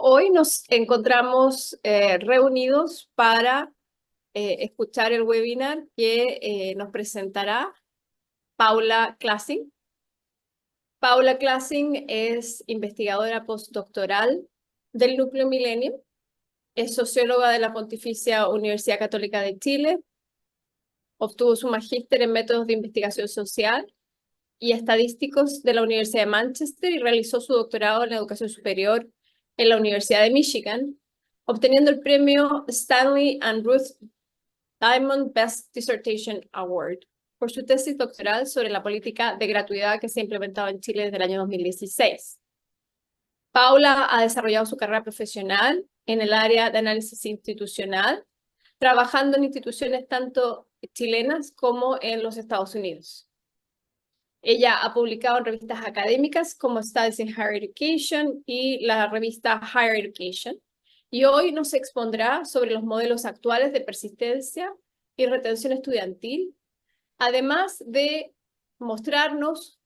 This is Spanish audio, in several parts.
Hoy nos encontramos reunidos para escuchar el webinar que nos presentará Paula Classing. Paula Classing es investigadora postdoctoral del Núcleo Milenio, es socióloga de la Pontificia Universidad Católica de Chile, obtuvo su magíster en métodos de investigación social y estadísticos de la Universidad de Manchester y realizó su doctorado en la educación superior en la Universidad de Michigan, obteniendo el premio Stanley and Ruth Diamond Best Dissertation Award por su tesis doctoral sobre la política de gratuidad que se ha implementado en Chile desde el año 2016. Paula ha desarrollado su carrera profesional en el área de análisis institucional, trabajando en instituciones tanto chilenas como en los Estados Unidos. Ella ha publicado en revistas académicas como Studies in Higher Education y la revista Higher Education, y hoy nos expondrá sobre los modelos actuales de persistencia y retención estudiantil, además de mostrarnos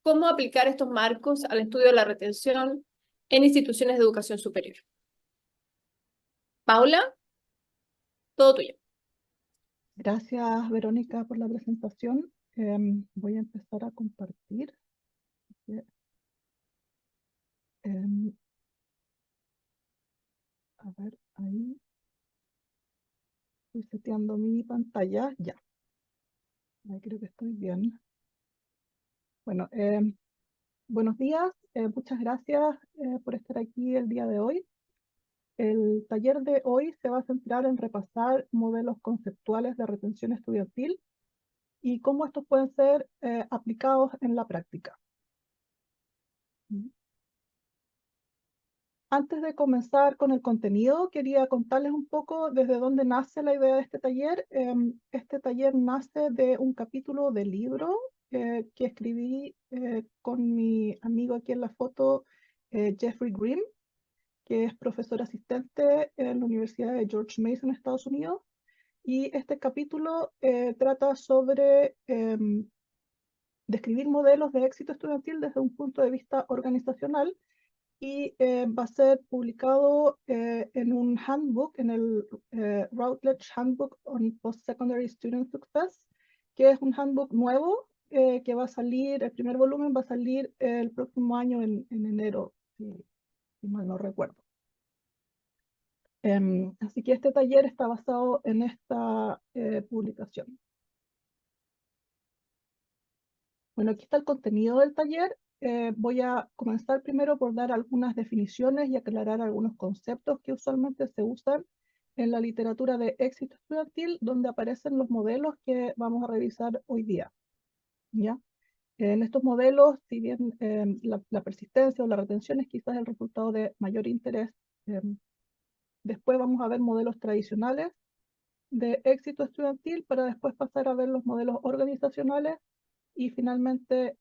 cómo aplicar estos marcos al estudio de la retención en instituciones de educación superior. Paula, todo tuyo. Gracias, Verónica, por la presentación. Voy a empezar a compartir. A ver, ahí. Estoy seteando mi pantalla. Ya. Ahí creo que estoy bien. Bueno, buenos días. Muchas gracias por estar aquí el día de hoy. El taller de hoy se va a centrar en repasar modelos conceptuales de retención estudiantil y cómo estos pueden ser aplicados en la práctica. Antes de comenzar con el contenido, quería contarles un poco desde dónde nace la idea de este taller. Este taller nace de un capítulo de libro que escribí con mi amigo aquí en la foto, Jeffrey Grimm, que es profesor asistente en la Universidad de George Mason, Estados Unidos. Y este capítulo trata sobre describir modelos de éxito estudiantil desde un punto de vista organizacional y va a ser publicado en un handbook, en el Routledge Handbook on Post-Secondary Student Success, que es un handbook nuevo que va a salir, el primer volumen va a salir el próximo año en enero, si mal no recuerdo. Así que este taller está basado en esta publicación. Bueno, aquí está el contenido del taller. Voy a comenzar primero por dar algunas definiciones y aclarar algunos conceptos que usualmente se usan en la literatura de éxito estudiantil, donde aparecen los modelos que vamos a revisar hoy día. ¿Ya? En estos modelos, si bien la persistencia o la retención es quizás el resultado de mayor interés, después vamos a ver modelos tradicionales de éxito estudiantil para después pasar a ver los modelos organizacionales y finalmente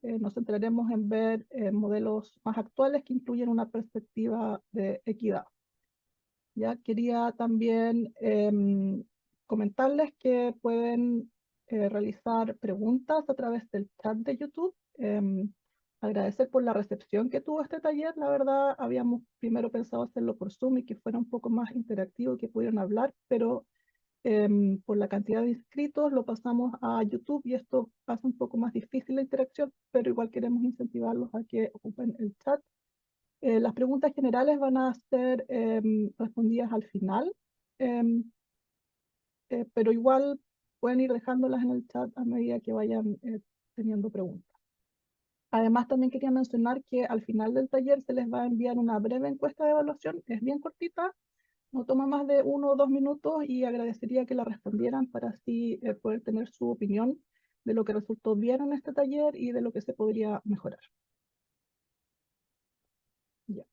nos centraremos en ver modelos más actuales que incluyen una perspectiva de equidad. Ya quería también comentarles que pueden realizar preguntas a través del chat de YouTube. Agradecer por la recepción que tuvo este taller. La verdad, habíamos primero pensado hacerlo por Zoom y que fuera un poco más interactivo, que pudieran hablar, pero por la cantidad de inscritos lo pasamos a YouTube y esto hace un poco más difícil la interacción, pero igual queremos incentivarlos a que ocupen el chat. Las preguntas generales van a ser respondidas al final, pero igual pueden ir dejándolas en el chat a medida que vayan teniendo preguntas. Además, también quería mencionar que al final del taller se les va a enviar una breve encuesta de evaluación, es bien cortita, no toma más de 1 o 2 minutos y agradecería que la respondieran para así poder tener su opinión de lo que resultó bien en este taller y de lo que se podría mejorar. Ya.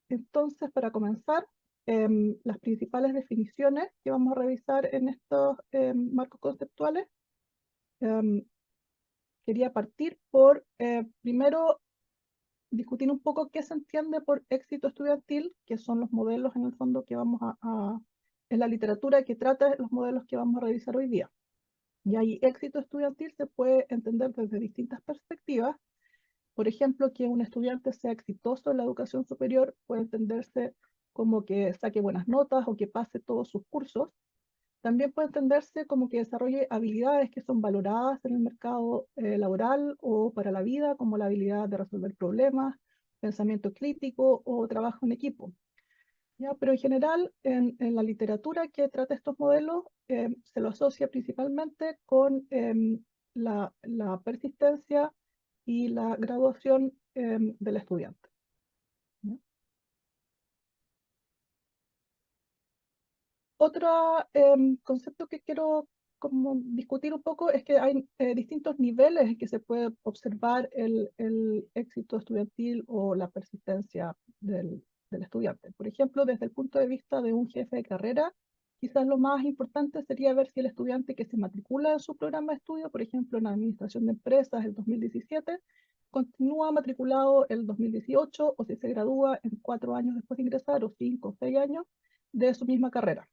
Entonces, para comenzar, las principales definiciones que vamos a revisar en estos marcos conceptuales, quería partir por primero discutir un poco qué se entiende por éxito estudiantil, que son los modelos en el fondo que vamos en la literatura que trata los modelos que vamos a revisar hoy día. Y ahí éxito estudiantil se puede entender desde distintas perspectivas, Por ejemplo, que un estudiante sea exitoso en la educación superior puede entenderse como que saque buenas notas o que pase todos sus cursos. También puede entenderse como que desarrolle habilidades que son valoradas en el mercado laboral o para la vida, como la habilidad de resolver problemas, pensamiento crítico o trabajo en equipo. ¿Ya? Pero en general, en la literatura que trata estos modelos, se lo asocia principalmente con la persistencia y la graduación del estudiante. ¿Ya? Otro concepto que quiero como discutir un poco es que hay distintos niveles en que se puede observar el éxito estudiantil o la persistencia del estudiante. Por ejemplo, desde el punto de vista de un jefe de carrera, quizás lo más importante sería ver si el estudiante que se matricula en su programa de estudio, por ejemplo, en Administración de Empresas el 2017, continúa matriculado el 2018 o si se gradúa en 4 años después de ingresar o 5 o 6 años de su misma carrera.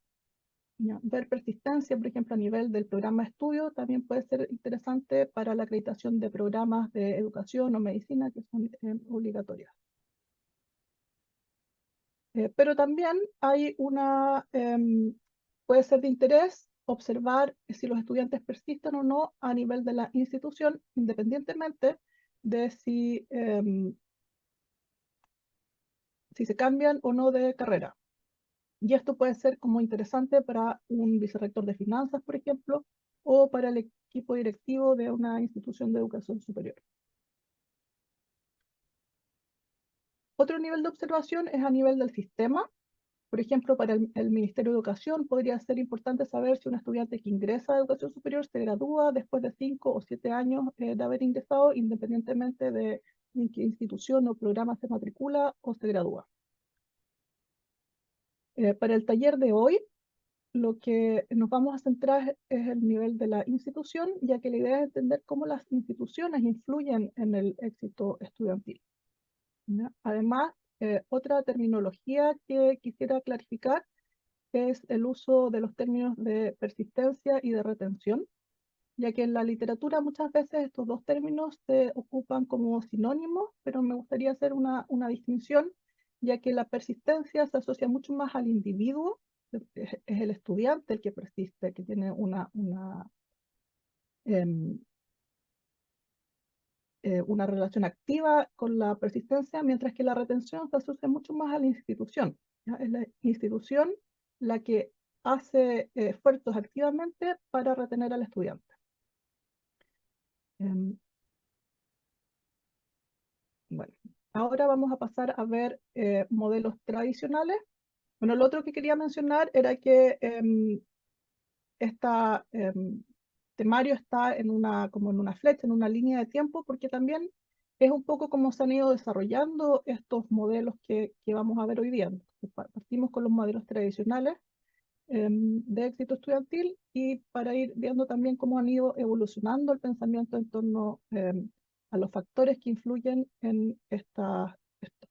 Ya, ver persistencia, por ejemplo, a nivel del programa de estudio también puede ser interesante para la acreditación de programas de educación o medicina que son obligatorios. Pero también hay puede ser de interés observar si los estudiantes persisten o no a nivel de la institución, independientemente de si se cambian o no de carrera. Y esto puede ser como interesante para un vicerrector de finanzas, por ejemplo, o para el equipo directivo de una institución de educación superior. Otro nivel de observación es a nivel del sistema. Por ejemplo, para el Ministerio de Educación podría ser importante saber si un estudiante que ingresa a educación superior se gradúa después de 5 o 7 años de haber ingresado, independientemente de en qué institución o programa se matricula o se gradúa. Para el taller de hoy, lo que nos vamos a centrar es el nivel de la institución, ya que la idea es entender cómo las instituciones influyen en el éxito estudiantil. ¿Ya? Además, otra terminología que quisiera clarificar es el uso de los términos de persistencia y de retención, ya que en la literatura muchas veces estos dos términos se ocupan como sinónimos, pero me gustaría hacer una distinción, ya que la persistencia se asocia mucho más al individuo, es el estudiante el que persiste, que tiene em, una relación activa con la persistencia, mientras que la retención se asocia mucho más a la institución. ¿Ya? Es la institución la que hace esfuerzos activamente para retener al estudiante. Em, Bueno, ahora vamos a pasar a ver modelos tradicionales. Bueno, lo otro que quería mencionar era que esta temario está como en una flecha, en una línea de tiempo, porque también es un poco como se han ido desarrollando estos modelos que vamos a ver hoy día. Partimos con los modelos tradicionales de éxito estudiantil y para ir viendo también cómo han ido evolucionando el pensamiento en torno a los factores que influyen en estos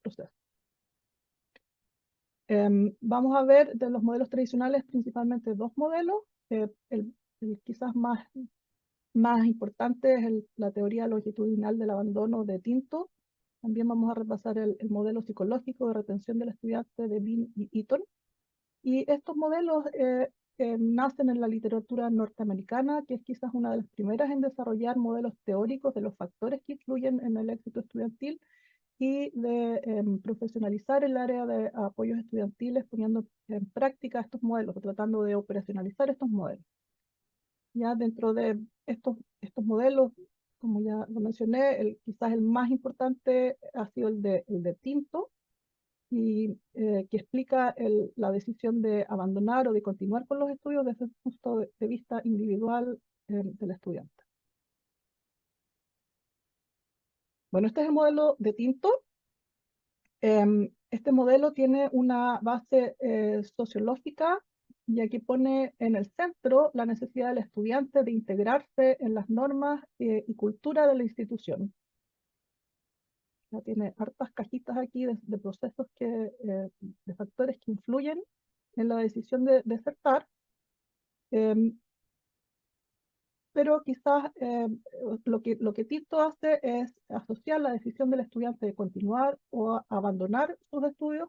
procesos. Vamos a ver de los modelos tradicionales principalmente dos modelos. El quizás más importante es la teoría longitudinal del abandono de Tinto. También vamos a repasar el modelo psicológico de retención del estudiante de Bean y Eaton. Y estos modelos nacen en la literatura norteamericana, que es quizás una de las primeras en desarrollar modelos teóricos de los factores que influyen en el éxito estudiantil y de profesionalizar el área de apoyos estudiantiles poniendo en práctica estos modelos, tratando de operacionalizar estos modelos. Ya dentro de estos modelos, como ya lo mencioné, quizás el más importante ha sido el de Tinto, y que explica la decisión de abandonar o de continuar con los estudios desde el punto de vista individual del estudiante. Bueno, este es el modelo de Tinto. Este modelo tiene una base sociológica y aquí pone en el centro la necesidad del estudiante de integrarse en las normas y cultura de la institución. Ya tiene hartas cajitas aquí de procesos de factores que influyen en la decisión de desertar. pero quizás lo que Tinto hace es asociar la decisión del estudiante de continuar o abandonar sus estudios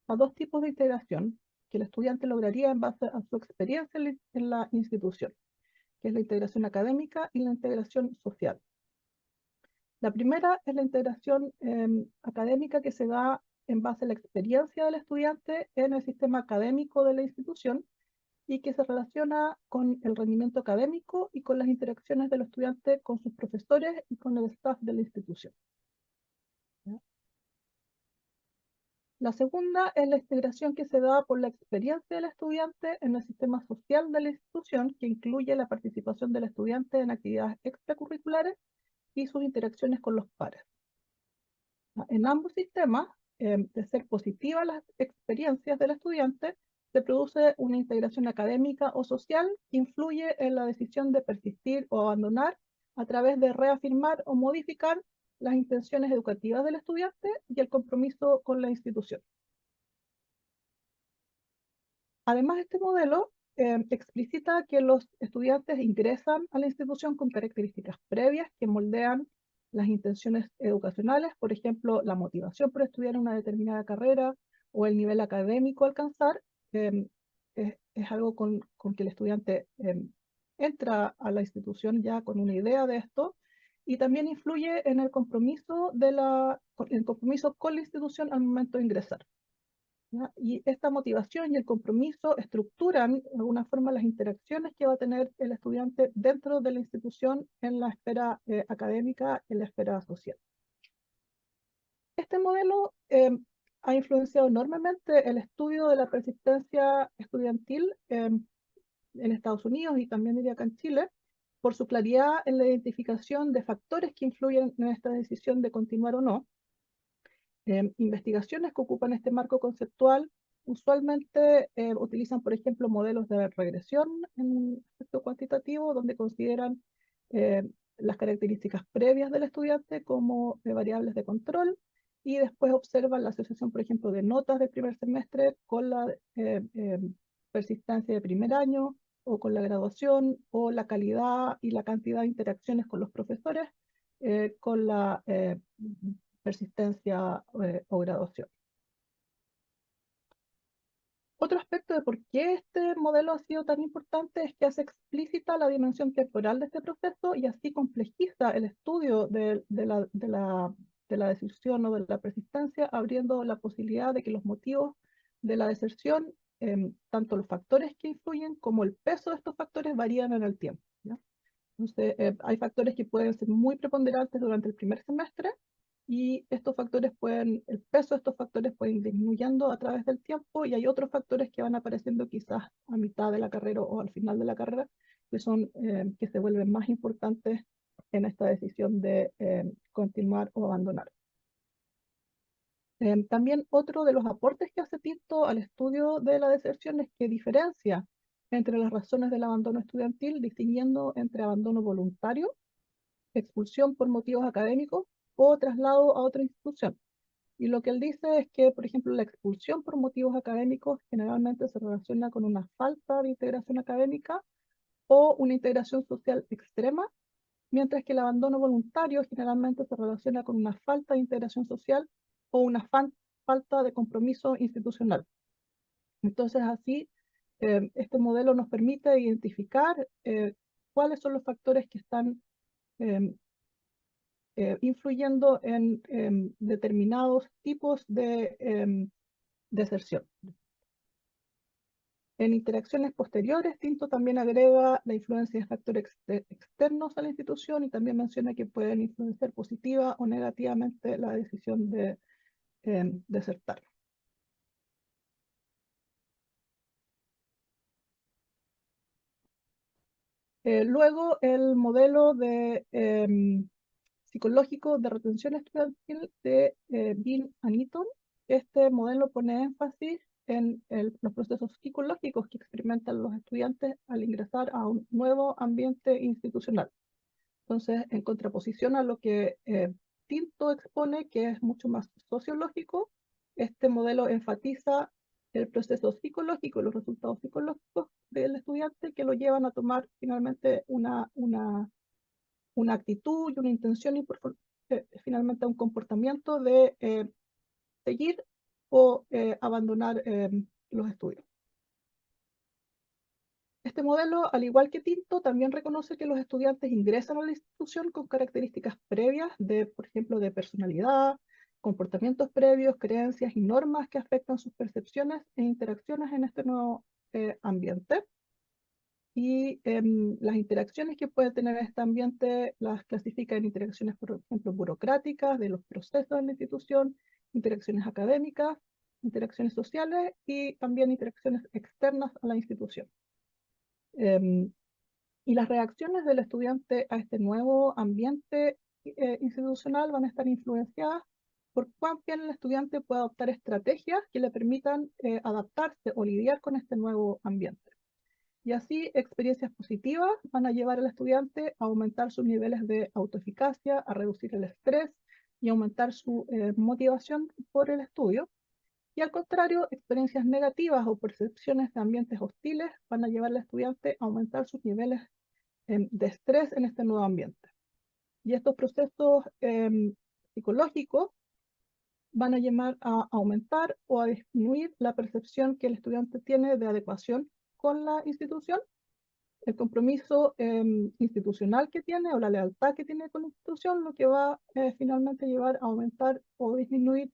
a dos tipos de integración que el estudiante lograría en base a su experiencia en la institución, que es la integración académica y la integración social. La primera es la integración académica que se da en base a la experiencia del estudiante en el sistema académico de la institución y que se relaciona con el rendimiento académico y con las interacciones del estudiante con sus profesores y con el staff de la institución. ¿Ya? La segunda es la integración que se da por la experiencia del estudiante en el sistema social de la institución, que incluye la participación del estudiante en actividades extracurriculares y sus interacciones con los pares. En ambos sistemas, de ser positivas las experiencias del estudiante, se produce una integración académica o social que influye en la decisión de persistir o abandonar a través de reafirmar o modificar las intenciones educativas del estudiante y el compromiso con la institución. Además, este modelo explicita que los estudiantes ingresan a la institución con características previas que moldean las intenciones educacionales, por ejemplo, la motivación por estudiar una determinada carrera o el nivel académico a alcanzar, es algo con que el estudiante entra a la institución ya con una idea de esto y también influye en el compromiso, el compromiso con la institución al momento de ingresar. ¿Ya? Y esta motivación y el compromiso estructuran de alguna forma las interacciones que va a tener el estudiante dentro de la institución en la esfera académica, en la esfera social. Este modelo ha influenciado enormemente el estudio de la persistencia estudiantil en Estados Unidos y también diría acá en Chile, por su claridad en la identificación de factores que influyen en esta decisión de continuar o no. Investigaciones que ocupan este marco conceptual usualmente utilizan, por ejemplo, modelos de regresión en aspecto cuantitativo, donde consideran eh, las características previas del estudiante como variables de control y después observan la asociación, por ejemplo, de notas del primer semestre con la persistencia de primer año o con la graduación o la calidad y la cantidad de interacciones con los profesores con la persistencia o graduación. Otro aspecto de por qué este modelo ha sido tan importante es que hace explícita la dimensión temporal de este proceso y así complejiza el estudio de la decisión o de la persistencia, abriendo la posibilidad de que los motivos de la deserción, tanto los factores que influyen como el peso de estos factores varían en el tiempo. ¿Ya? Entonces, hay factores que pueden ser muy preponderantes durante el primer semestre y estos factores el peso de estos factores puede ir disminuyendo a través del tiempo y hay otros factores que van apareciendo quizás a mitad de la carrera o al final de la carrera que son que se vuelven más importantes en esta decisión de continuar o abandonar. También otro de los aportes que hace Tinto al estudio de la deserción es que diferencia entre las razones del abandono estudiantil, distinguiendo entre abandono voluntario, expulsión por motivos académicos o traslado a otra institución. Y lo que él dice es que, por ejemplo, la expulsión por motivos académicos generalmente se relaciona con una falta de integración académica o una integración social extrema, mientras que el abandono voluntario generalmente se relaciona con una falta de integración social o una falta de compromiso institucional. Entonces, así, este modelo nos permite identificar cuáles son los factores que están influyendo en determinados tipos de deserción. En interacciones posteriores, Tinto también agrega la influencia de factores externos a la institución y también menciona que pueden influenciar positiva o negativamente la decisión de desertar. Luego, el modelo psicológico de retención estudiantil de Bill Anitton. Este modelo pone énfasis en los procesos psicológicos que experimentan los estudiantes al ingresar a un nuevo ambiente institucional. Entonces, en contraposición a lo que Tinto expone, que es mucho más sociológico, este modelo enfatiza el proceso psicológico, los resultados psicológicos del estudiante que lo llevan a tomar finalmente una actitud y una intención y finalmente un comportamiento de seguir o abandonar los estudios. Este modelo, al igual que Tinto, también reconoce que los estudiantes ingresan a la institución con características previas de, por ejemplo, de personalidad, comportamientos previos, creencias y normas que afectan sus percepciones e interacciones en este nuevo ambiente. Y las interacciones que puede tener este ambiente las clasifica en interacciones, por ejemplo, burocráticas, de los procesos de la institución, interacciones académicas, interacciones sociales y también interacciones externas a la institución. Y las reacciones del estudiante a este nuevo ambiente institucional van a estar influenciadas por cuán bien el estudiante puede adoptar estrategias que le permitan adaptarse o lidiar con este nuevo ambiente. Y así, experiencias positivas van a llevar al estudiante a aumentar sus niveles de autoeficacia, a reducir el estrés y aumentar su motivación por el estudio. Y al contrario, experiencias negativas o percepciones de ambientes hostiles van a llevar al estudiante a aumentar sus niveles de estrés en este nuevo ambiente. Y estos procesos psicológicos van a llevar a aumentar o a disminuir la percepción que el estudiante tiene de adecuación con la institución, el compromiso institucional que tiene o la lealtad que tiene con la institución, lo que va finalmente llevar a aumentar o disminuir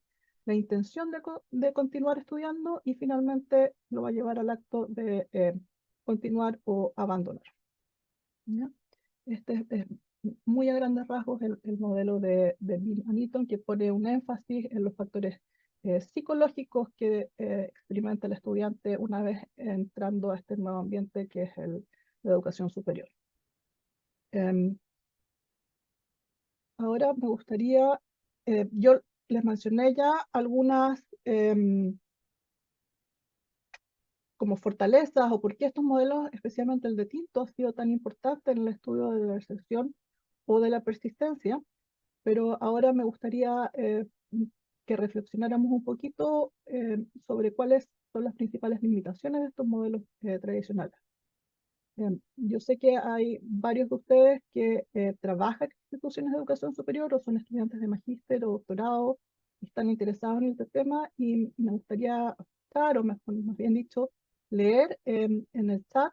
la intención de continuar estudiando y finalmente lo va a llevar al acto de continuar o abandonar. ¿Ya? Este es muy a grandes rasgos el modelo de Bill Huntington, que pone un énfasis en los factores psicológicos que experimenta el estudiante una vez entrando a este nuevo ambiente que es la educación superior. Ahora me gustaría, yo les mencioné ya algunas como fortalezas o por qué estos modelos, especialmente el de Tinto, ha sido tan importante en el estudio de la deserción o de la persistencia, pero ahora me gustaría que reflexionáramos un poquito sobre cuáles son las principales limitaciones de estos modelos tradicionales. Yo sé que hay varios de ustedes que trabajan en instituciones de educación superior o son estudiantes de magíster o doctorado y están interesados en este tema y me gustaría estar, o más bien dicho, leer en el chat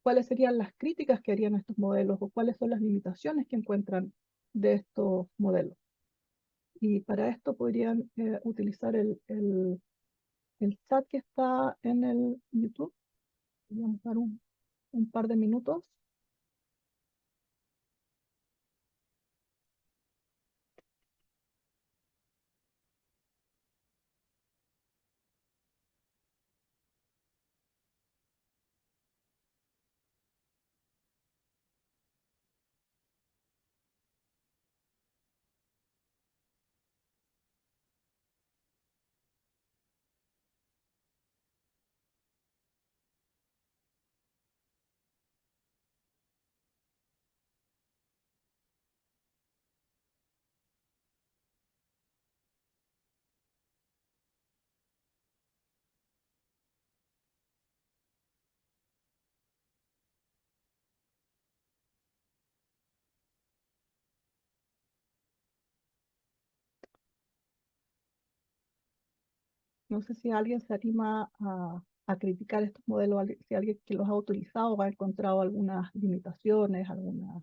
cuáles serían las críticas que harían a estos modelos o cuáles son las limitaciones que encuentran de estos modelos. Y para esto podrían utilizar el chat que está en el YouTube. Vamos a dar un par de minutos. No sé si alguien se anima a criticar estos modelos, si alguien que los ha utilizado ha encontrado algunas limitaciones, algunas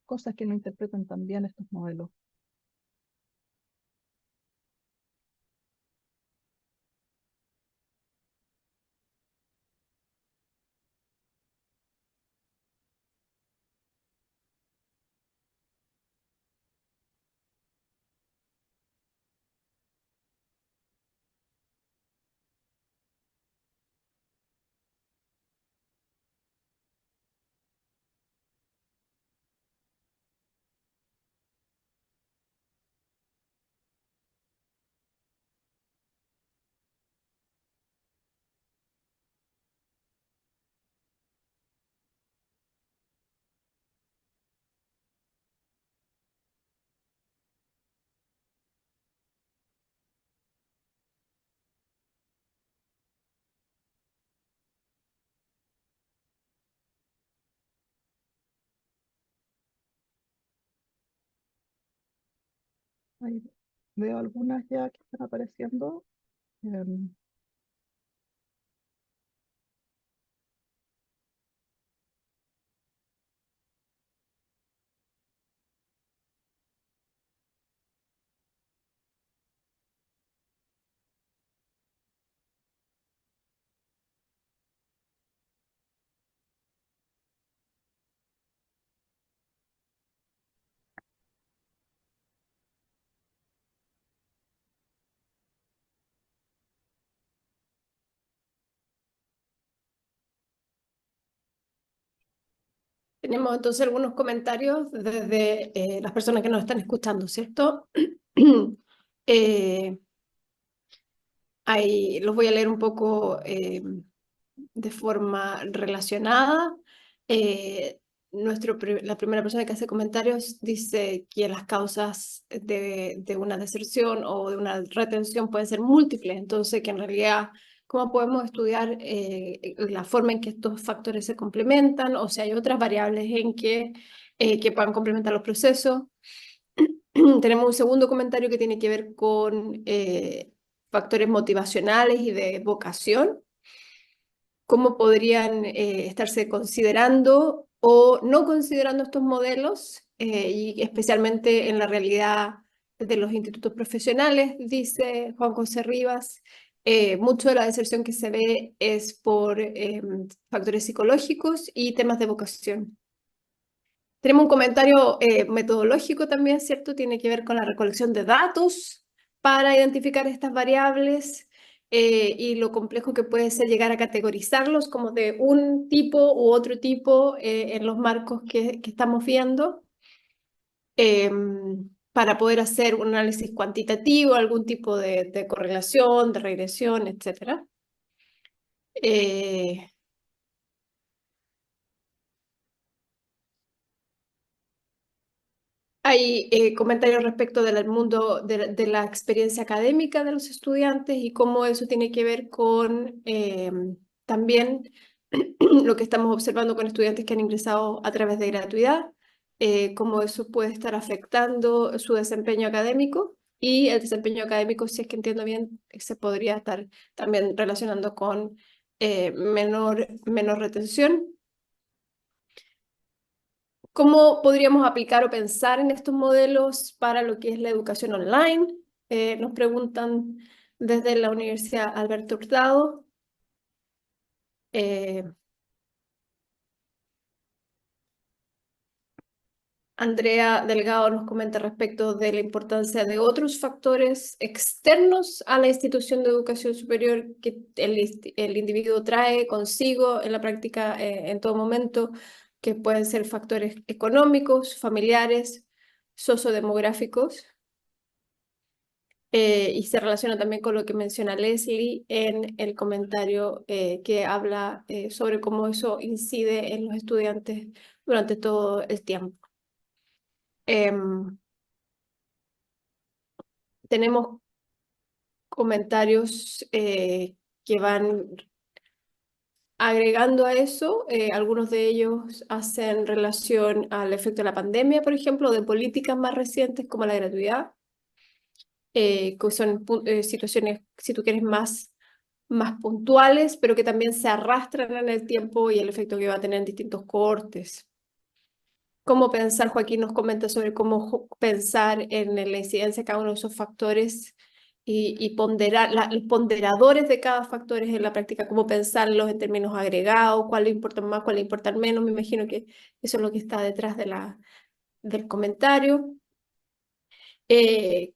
cosas que no interpretan tan bien estos modelos. Ahí veo algunas ya que están apareciendo. Em, Tenemos entonces algunos comentarios desde las personas que nos están escuchando, ¿cierto? Eh, ahí los voy a leer un poco de forma relacionada. Eh, la primera persona que hace comentarios dice que las causas de una deserción o de una retención pueden ser múltiples, entonces que en realidad, ¿cómo podemos estudiar la forma en que estos factores se complementan o si hay otras variables que puedan complementar los procesos? Tenemos un segundo comentario que tiene que ver con factores motivacionales y de vocación. ¿Cómo podrían estarse considerando o no considerando estos modelos? Y especialmente en la realidad de los institutos profesionales, dice Juan José Rivas. Mucho de la deserción que se ve es por factores psicológicos y temas de vocación. Tenemos un comentario metodológico también, ¿cierto? Tiene que ver con la recolección de datos para identificar estas variables y lo complejo que puede ser llegar a categorizarlos como de un tipo u otro tipo en los marcos que estamos viendo para poder hacer un análisis cuantitativo, algún tipo de correlación, de regresión, etc. Hay comentarios respecto del mundo de la experiencia académica de los estudiantes y cómo eso tiene que ver con también lo que estamos observando con estudiantes que han ingresado a través de gratuidad, cómo eso puede estar afectando su desempeño académico y el desempeño académico, si es que entiendo bien, se podría estar también relacionando con menor retención. ¿Cómo podríamos aplicar o pensar en estos modelos para lo que es la educación online? Nos preguntan desde la Universidad Alberto Hurtado. Eh, Andrea Delgado nos comenta respecto de la importancia de otros factores externos a la institución de educación superior que el individuo trae consigo en la práctica en todo momento, que pueden ser factores económicos, familiares, sociodemográficos. Y se relaciona también con lo que menciona Leslie en el comentario que habla sobre cómo eso incide en los estudiantes durante todo el tiempo. Tenemos comentarios que van agregando a eso. Algunos de ellos hacen relación al efecto de la pandemia, por ejemplo, de políticas más recientes como la gratuidad, que son situaciones, si tú quieres, más puntuales, pero que también se arrastran en el tiempo y el efecto que va a tener en distintos cohortes. ¿Cómo pensar? Joaquín nos comenta sobre cómo pensar en la incidencia de cada uno de esos factores y ponderar los ponderadores de cada factor en la práctica, cómo pensarlos en términos agregados, cuál le importa más, cuál le importa menos. Me imagino que eso es lo que está detrás del comentario.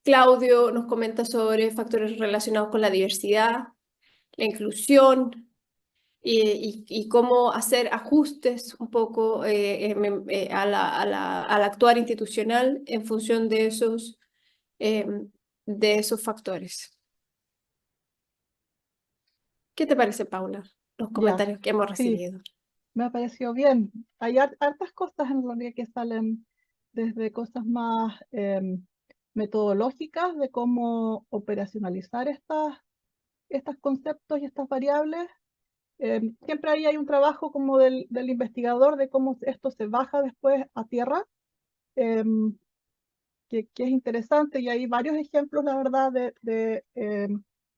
Claudio nos comenta sobre factores relacionados con la diversidad, la inclusión, y cómo hacer ajustes un poco al actuar institucional en función de esos factores. ¿Qué te parece, Paula? Los ya, comentarios que hemos sí, recibido. me ha parecido bien. Hay hartas cosas en realidad que salen desde cosas más metodológicas de cómo operacionalizar estos conceptos y estas variables. Siempre ahí hay un trabajo como del investigador de cómo esto se baja después a tierra, em, que es interesante, y hay varios ejemplos, la verdad, de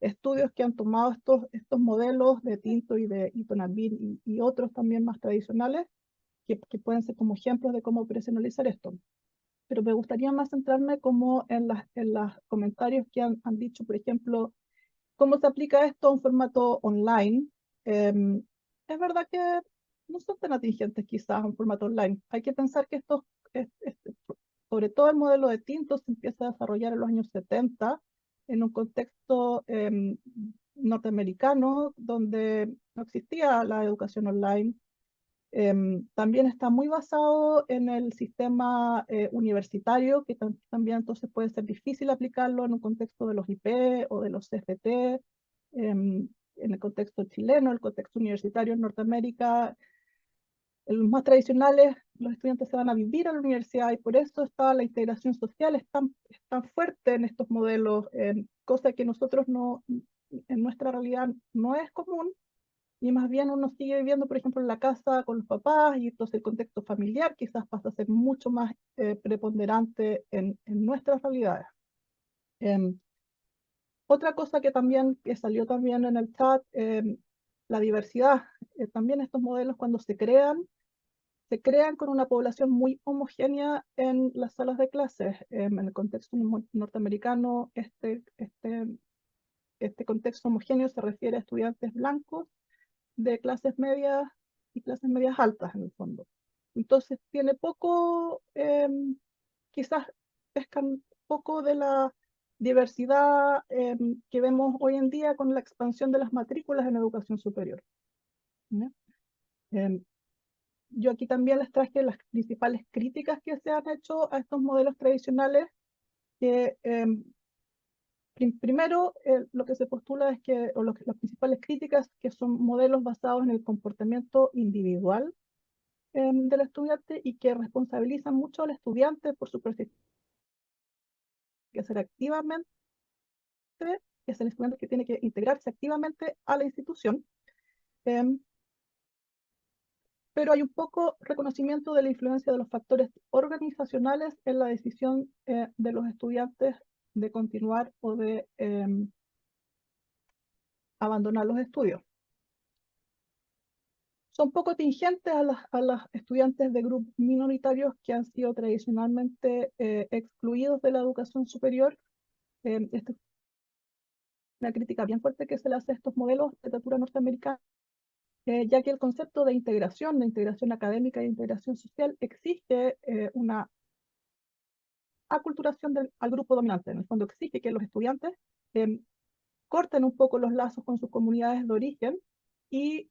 estudios que han tomado estos modelos de Tinto y de Tonabín y otros también más tradicionales, que pueden ser como ejemplos de cómo operacionalizar esto. Pero me gustaría más centrarme como en los comentarios que han dicho, por ejemplo, cómo se aplica esto a un formato online. Es verdad que no son tan atingentes quizás a un formato online. Hay que pensar que sobre todo el modelo de Tinto se empieza a desarrollar en los años 70 en un contexto norteamericano donde no existía la educación online. También está muy basado en el sistema universitario, que también entonces puede ser difícil aplicarlo en un contexto de los IP o de los CFT, en el contexto chileno, el contexto universitario en Norteamérica. En los más tradicionales, los estudiantes se van a vivir a la universidad y por eso está la integración social es tan fuerte en estos modelos, cosa que nosotros en nuestra realidad no es común, y más bien uno sigue viviendo, por ejemplo, en la casa con los papás, y entonces el contexto familiar quizás pasa a ser mucho más preponderante en nuestras realidades. Em, Otra cosa que salió también en el chat, la diversidad. También estos modelos cuando se crean con una población muy homogénea en las salas de clases. En el contexto norteamericano, este contexto homogéneo se refiere a estudiantes blancos de clases medias y clases medias altas en el fondo. Entonces tiene poco, quizás pescan poco de la diversidad que vemos hoy en día con la expansión de las matrículas en educación superior. ¿No? Yo aquí también les traje las principales críticas que se han hecho a estos modelos tradicionales, que primero, lo que se postula es que, las principales críticas, que son modelos basados en el comportamiento individual del estudiante y que responsabilizan mucho al estudiante por su percepción, que hacer activamente, que es el estudiante que tiene que integrarse activamente a la institución, em, pero hay un poco reconocimiento de la influencia de los factores organizacionales en la decisión de los estudiantes de continuar o de abandonar los estudios. Son poco tingentes a las estudiantes de grupos minoritarios que han sido tradicionalmente excluidos de la educación superior. Esta es una crítica bien fuerte que se le hace a estos modelos de literatura norteamericana, ya que el concepto de integración académica e integración social, exige una aculturación al grupo dominante. En el fondo exige que los estudiantes corten un poco los lazos con sus comunidades de origen y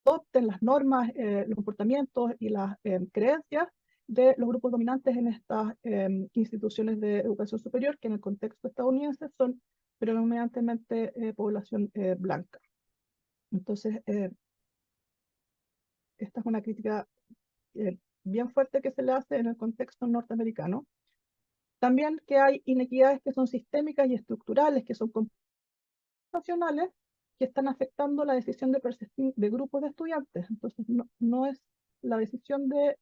adopten las normas, los comportamientos y las creencias de los grupos dominantes en estas instituciones de educación superior, que en el contexto estadounidense son predominantemente población blanca. Entonces, esta es una crítica bien fuerte que se le hace en el contexto norteamericano. También que hay inequidades que son sistémicas y estructurales, que son nacionales, que están afectando la decisión de percepción de grupos de estudiantes. Entonces, no es la decisión de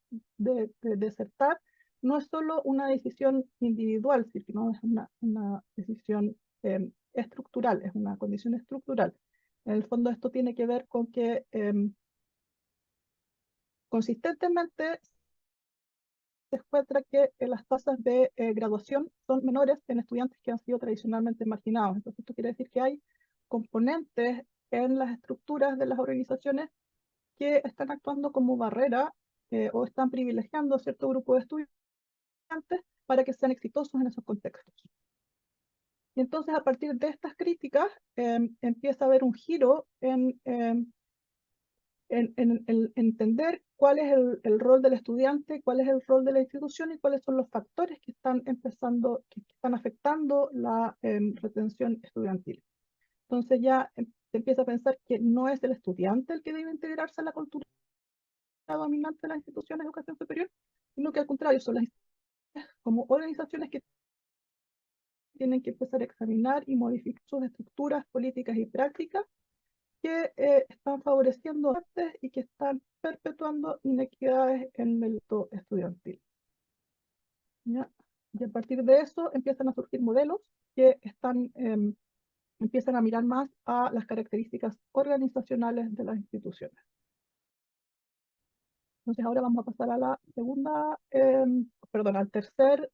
desertar, no es solo una decisión individual, sino es una decisión estructural, es una condición estructural. En el fondo, esto tiene que ver con que consistentemente se encuentra que las tasas de graduación son menores en estudiantes que han sido tradicionalmente marginados. Entonces, esto quiere decir que hay componentes en las estructuras de las organizaciones que están actuando como barrera o están privilegiando a cierto grupo de estudiantes para que sean exitosos en esos contextos. Y entonces, a partir de estas críticas, empieza a haber un giro en entender cuál es el rol del estudiante, cuál es el rol de la institución y cuáles son los factores que están afectando la retención estudiantil. Entonces ya se empieza a pensar que no es el estudiante el que debe integrarse a la cultura dominante de la institución de educación superior, sino que al contrario, son las instituciones como organizaciones que tienen que empezar a examinar y modificar sus estructuras políticas y prácticas que están favoreciendo artes y que están perpetuando inequidades en el ámbito estudiantil. ¿ya? Y a partir de eso empiezan a surgir modelos que empiezan a mirar más a las características organizacionales de las instituciones. Entonces ahora vamos a pasar a la segunda, al tercer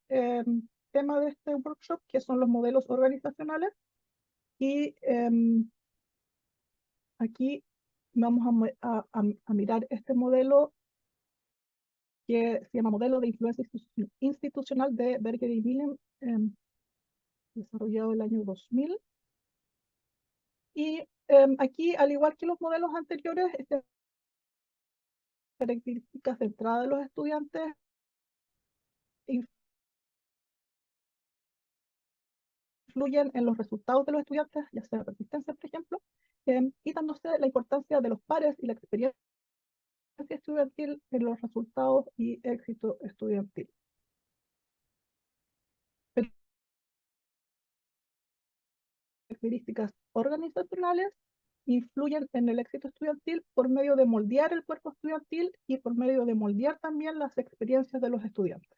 tema de este workshop, que son los modelos organizacionales. Y aquí vamos a mirar este modelo que se llama Modelo de Influencia Institucional de Berger y Willem, desarrollado el año 2000. Y aquí, al igual que los modelos anteriores, estas características de entrada de los estudiantes influyen en los resultados de los estudiantes, ya sea persistencia, por ejemplo, y dándose la importancia de los pares y la experiencia estudiantil en los resultados y éxito estudiantil. Características organizacionales influyen en el éxito estudiantil por medio de moldear el cuerpo estudiantil y por medio de moldear también las experiencias de los estudiantes.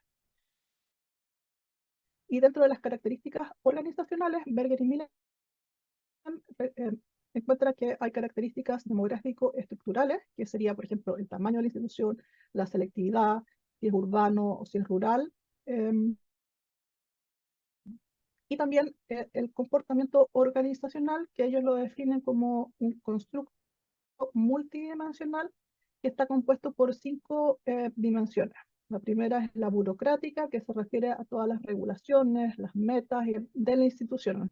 Y dentro de las características organizacionales, Berger y Millén encuentra que hay características demográfico-estructurales, que sería, por ejemplo, el tamaño de la institución, la selectividad, si es urbano o si es rural, y también el comportamiento organizacional, que ellos lo definen como un constructo multidimensional que está compuesto por 5 dimensiones. La primera es la burocrática, que se refiere a todas las regulaciones, las metas de la institución,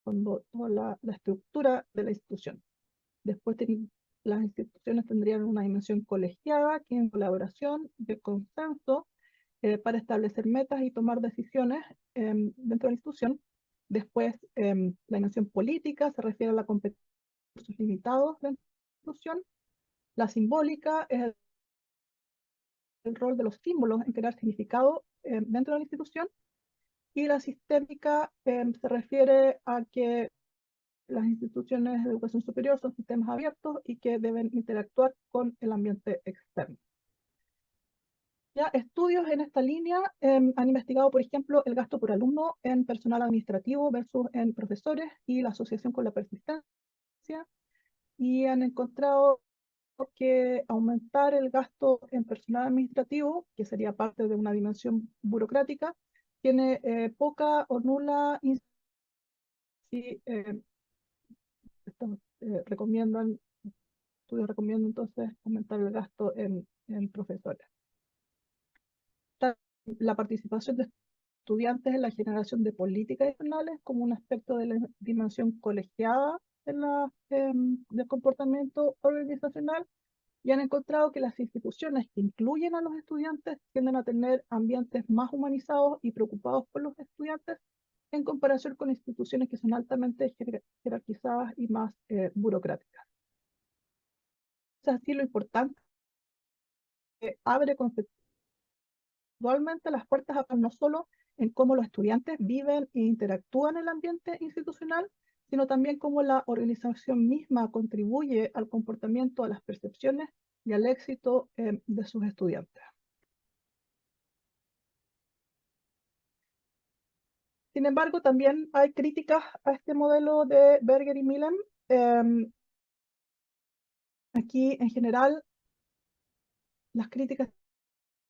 toda la estructura de la institución. Después las instituciones tendrían una dimensión colegiada, que es colaboración, de consenso, para establecer metas y tomar decisiones dentro de la institución. Después, la dimensión política se refiere a la competencia de recursos limitados de la institución. La simbólica es el rol de los símbolos en crear significado dentro de la institución. Y la sistémica se refiere a que las instituciones de educación superior son sistemas abiertos y que deben interactuar con el ambiente externo. Ya, estudios en esta línea han investigado, por ejemplo, el gasto por alumno en personal administrativo versus en profesores y la asociación con la persistencia, y han encontrado que aumentar el gasto en personal administrativo, que sería parte de una dimensión burocrática, tiene poca o nula incidencia. Estudios recomiendan entonces aumentar el gasto en profesores. La participación de estudiantes en la generación de políticas nacionales como un aspecto de la dimensión colegiada del comportamiento organizacional, y han encontrado que las instituciones que incluyen a los estudiantes tienden a tener ambientes más humanizados y preocupados por los estudiantes en comparación con instituciones que son altamente jerarquizadas y más burocráticas. O sea, sí, lo importante es que abre conceptualmente las puertas no solo en cómo los estudiantes viven e interactúan en el ambiente institucional, sino también cómo la organización misma contribuye al comportamiento, a las percepciones y al éxito de sus estudiantes. Sin embargo, también hay críticas a este modelo de Berger y Millén. Aquí, en general, las críticas,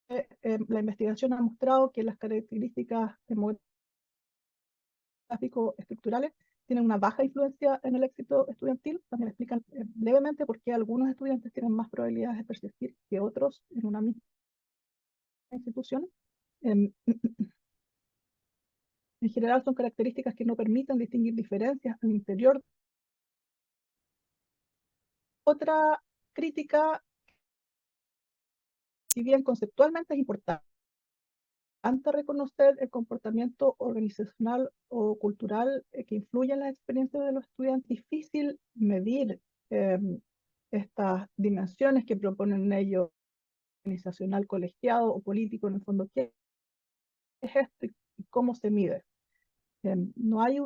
la investigación ha mostrado que las características demográfico-estructurales tienen una baja influencia en el éxito estudiantil. También explican brevemente por qué algunos estudiantes tienen más probabilidades de persistir que otros en una misma institución. En general son características que no permiten distinguir diferencias al interior. Otra crítica, si bien conceptualmente es importante reconocer el comportamiento organizacional o cultural que influye en las experiencias de los estudiantes, es difícil medir estas dimensiones que proponen ellos, organizacional, colegiado o político, en el fondo, ¿qué es esto y cómo se mide? No hay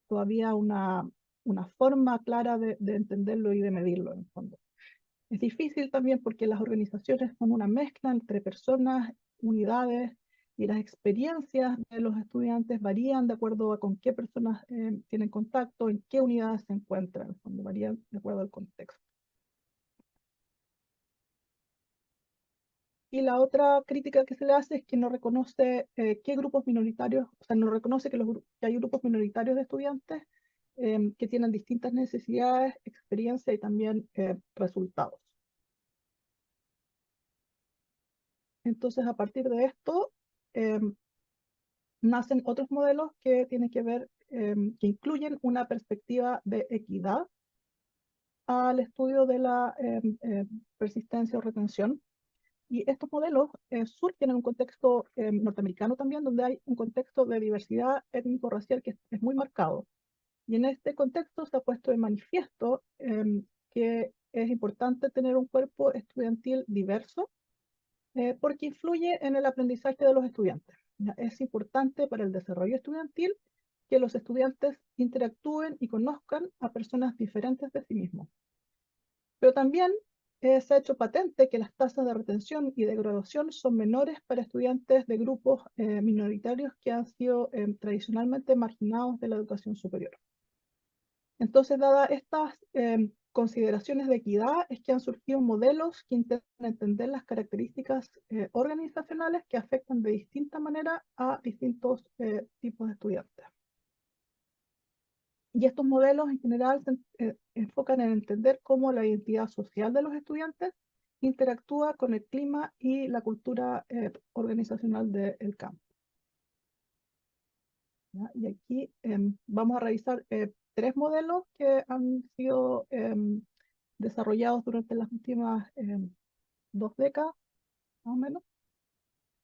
todavía una forma clara de entenderlo y de medirlo, en el fondo. Es difícil también porque las organizaciones son una mezcla entre personas, unidades, y las experiencias de los estudiantes varían de acuerdo a con qué personas tienen contacto, en qué unidades se encuentran, cuando varían de acuerdo al contexto. Y la otra crítica que se le hace es que no reconoce qué grupos minoritarios, o sea, no reconoce que, que hay grupos minoritarios de estudiantes que tienen distintas necesidades, experiencia y también resultados. Entonces, a partir de esto, nacen otros modelos que tienen que ver, que incluyen una perspectiva de equidad al estudio de la persistencia o retención. Y estos modelos surgen en un contexto norteamericano también, donde hay un contexto de diversidad étnico-racial que es muy marcado. Y en este contexto se ha puesto de manifiesto que es importante tener un cuerpo estudiantil diverso porque influye en el aprendizaje de los estudiantes. ¿Ya? Es importante para el desarrollo estudiantil que los estudiantes interactúen y conozcan a personas diferentes de sí mismos. Pero también se ha hecho patente que las tasas de retención y de graduación son menores para estudiantes de grupos minoritarios que han sido tradicionalmente marginados de la educación superior. Entonces, dadas estas consideraciones de equidad, es que han surgido modelos que intentan entender las características organizacionales que afectan de distinta manera a distintos tipos de estudiantes. Y estos modelos en general se enfocan en entender cómo la identidad social de los estudiantes interactúa con el clima y la cultura organizacional del campo. ¿Ya? Y aquí vamos a revisar 3 modelos que han sido desarrollados durante las últimas 2 décadas, más o menos.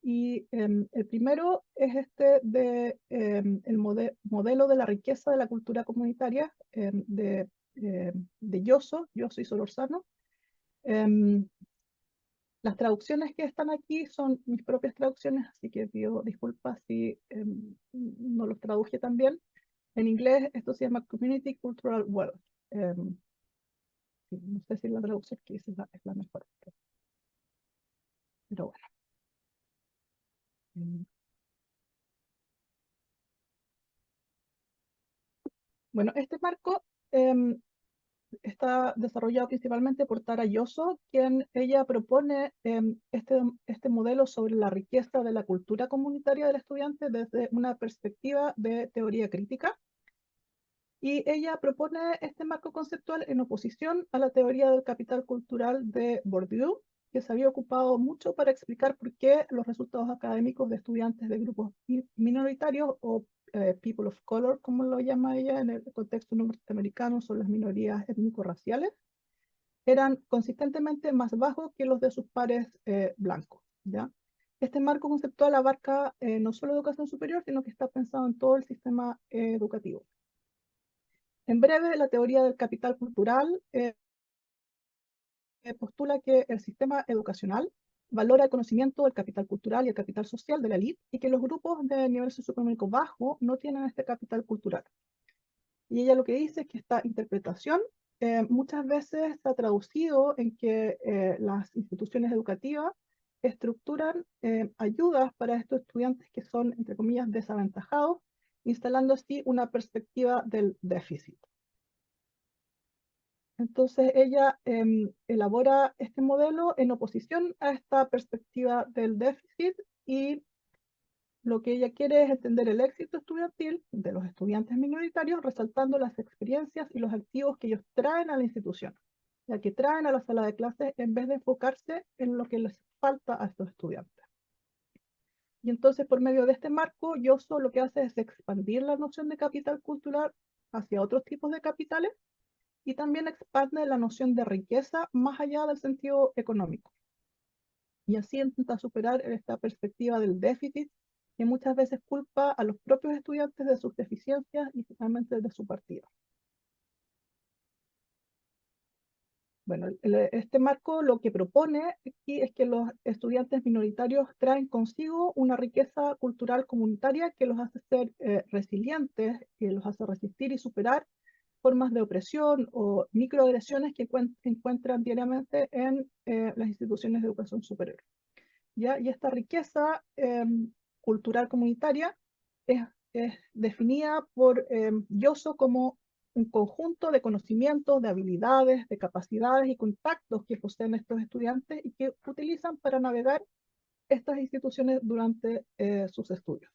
Y el primero es este de el modelo de la riqueza de la cultura comunitaria de Yosso y Solórzano. Las traducciones que están aquí son mis propias traducciones, así que pido disculpas si no los traduje tan bien. En inglés esto se llama Community Cultural Wealth. No sé si la traducción que hice es la mejor, pero bueno. Bueno, este marco está desarrollado principalmente por Tara Yosso, quien ella propone este modelo sobre la riqueza de la cultura comunitaria del estudiante desde una perspectiva de teoría crítica. Y ella propone este marco conceptual en oposición a la teoría del capital cultural de Bourdieu, que se había ocupado mucho para explicar por qué los resultados académicos de estudiantes de grupos minoritarios o people of color, como lo llama ella en el contexto norteamericano, son las minorías étnico-raciales, eran consistentemente más bajos que los de sus pares blancos. ¿Ya? Este marco conceptual abarca no solo educación superior, sino que está pensado en todo el sistema educativo. En breve, la teoría del capital cultural postula que el sistema educacional valora el conocimiento del capital cultural y el capital social de la élite y que los grupos de nivel socioeconómico bajo no tienen este capital cultural. Y ella lo que dice es que esta interpretación muchas veces se ha traducido en que las instituciones educativas estructuran ayudas para estos estudiantes que son, entre comillas, desaventajados, instalando así una perspectiva del déficit. Entonces ella elabora este modelo en oposición a esta perspectiva del déficit y lo que ella quiere es entender el éxito estudiantil de los estudiantes minoritarios, resaltando las experiencias y los activos que ellos traen a la institución, ya que traen a la sala de clases en vez de enfocarse en lo que les falta a estos estudiantes. Y entonces, por medio de este marco, Yosso lo que hace es expandir la noción de capital cultural hacia otros tipos de capitales y también expande la noción de riqueza más allá del sentido económico. Y así intenta superar esta perspectiva del déficit que muchas veces culpa a los propios estudiantes de sus deficiencias y finalmente de su partido. Bueno, este marco lo que propone aquí es que los estudiantes minoritarios traen consigo una riqueza cultural comunitaria que los hace ser resilientes, que los hace resistir y superar formas de opresión o microagresiones que encuentran diariamente en las instituciones de educación superior. ¿Ya? Y esta riqueza cultural comunitaria es definida por Yoso como un conjunto de conocimientos, de habilidades, de capacidades y contactos que poseen estos estudiantes y que utilizan para navegar estas instituciones durante sus estudios.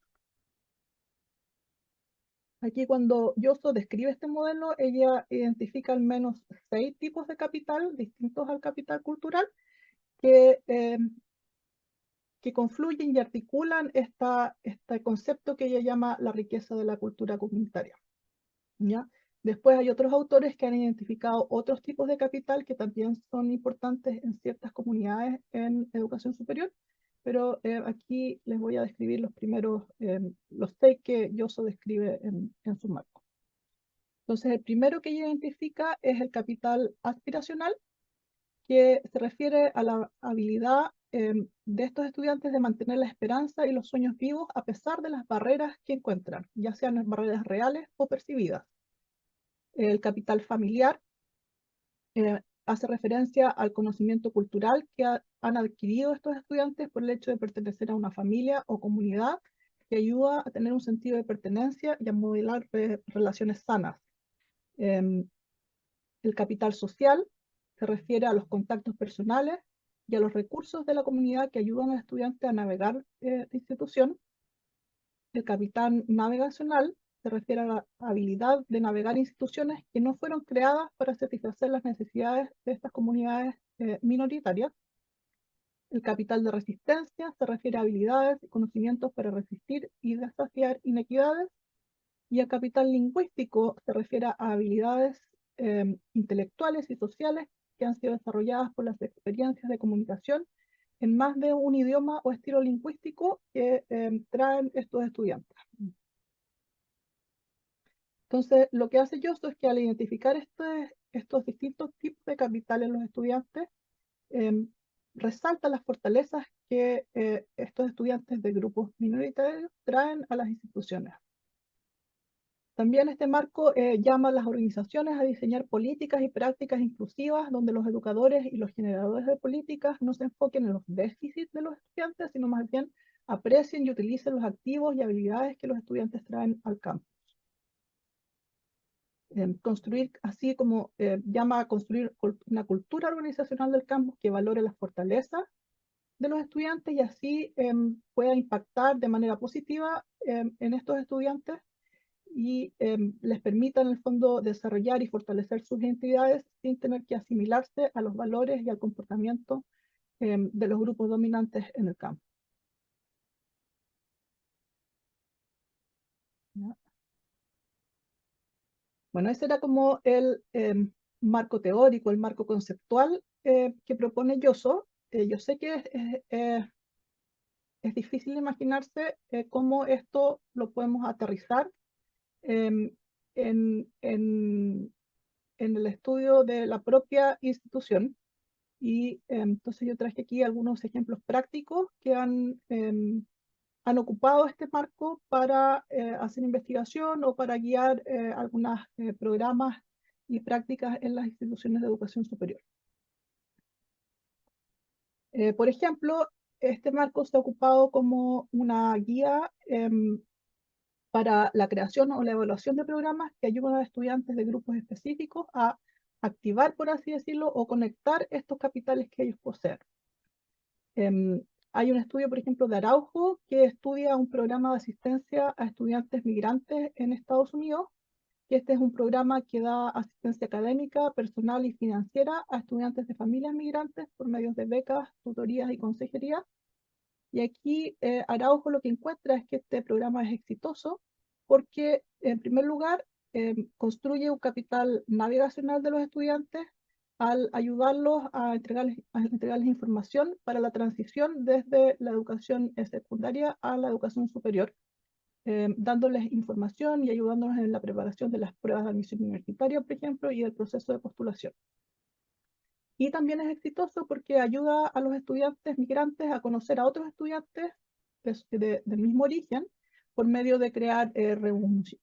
Aquí cuando Yoso describe este modelo, ella identifica al menos 6 tipos de capital distintos al capital cultural que confluyen y articulan este concepto que ella llama la riqueza de la cultura comunitaria. ¿Ya? Después hay otros autores que han identificado otros tipos de capital que también son importantes en ciertas comunidades en educación superior, pero aquí les voy a describir los primeros, los 6 que Yoso describe en su marco. Entonces, el primero que ella identifica es el capital aspiracional, que se refiere a la habilidad de estos estudiantes de mantener la esperanza y los sueños vivos a pesar de las barreras que encuentran, ya sean barreras reales o percibidas. El capital familiar hace referencia al conocimiento cultural que han adquirido estos estudiantes por el hecho de pertenecer a una familia o comunidad que ayuda a tener un sentido de pertenencia y a modelar relaciones sanas. El capital social se refiere a los contactos personales y a los recursos de la comunidad que ayudan al estudiante a navegar la institución. El capital navegacional se refiere a la habilidad de navegar instituciones que no fueron creadas para satisfacer las necesidades de estas comunidades minoritarias. El capital de resistencia se refiere a habilidades y conocimientos para resistir y desafiar inequidades. Y el capital lingüístico se refiere a habilidades intelectuales y sociales que han sido desarrolladas por las experiencias de comunicación en más de un idioma o estilo lingüístico que traen estos estudiantes. Entonces, lo que hace Yoso es que al identificar estos distintos tipos de capital en los estudiantes, resalta las fortalezas que estos estudiantes de grupos minoritarios traen a las instituciones. También este marco llama a las organizaciones a diseñar políticas y prácticas inclusivas donde los educadores y los generadores de políticas no se enfoquen en los déficits de los estudiantes, sino más bien aprecien y utilicen los activos y habilidades que los estudiantes traen al campo. Construir, así como llama a construir una cultura organizacional del campus que valore las fortalezas de los estudiantes y así pueda impactar de manera positiva en estos estudiantes y les permita en el fondo desarrollar y fortalecer sus identidades sin tener que asimilarse a los valores y al comportamiento de los grupos dominantes en el campo. ¿Ya? Bueno, ese era como el marco teórico, el marco conceptual que propone Yoso. Yo sé que es difícil imaginarse cómo esto lo podemos aterrizar en, en el estudio de la propia institución. Y entonces yo traje aquí algunos ejemplos prácticos que han ocupado este marco para hacer investigación o para guiar algunos programas y prácticas en las instituciones de educación superior. Por ejemplo, este marco se ha ocupado como una guía para la creación o la evaluación de programas que ayudan a estudiantes de grupos específicos a activar, por así decirlo, o conectar estos capitales que ellos poseen. Hay un estudio, por ejemplo, de Araujo, que estudia un programa de asistencia a estudiantes migrantes en Estados Unidos, que este es un programa que da asistencia académica, personal y financiera a estudiantes de familias migrantes por medio de becas, tutorías y consejería. Y aquí Araujo lo que encuentra es que este programa es exitoso porque, en primer lugar, construye un capital navegacional de los estudiantes al ayudarlos a entregarles información para la transición desde la educación secundaria a la educación superior, dándoles información y ayudándolos en la preparación de las pruebas de admisión universitaria, por ejemplo, y del proceso de postulación. Y también es exitoso porque ayuda a los estudiantes migrantes a conocer a otros estudiantes del mismo origen por medio de crear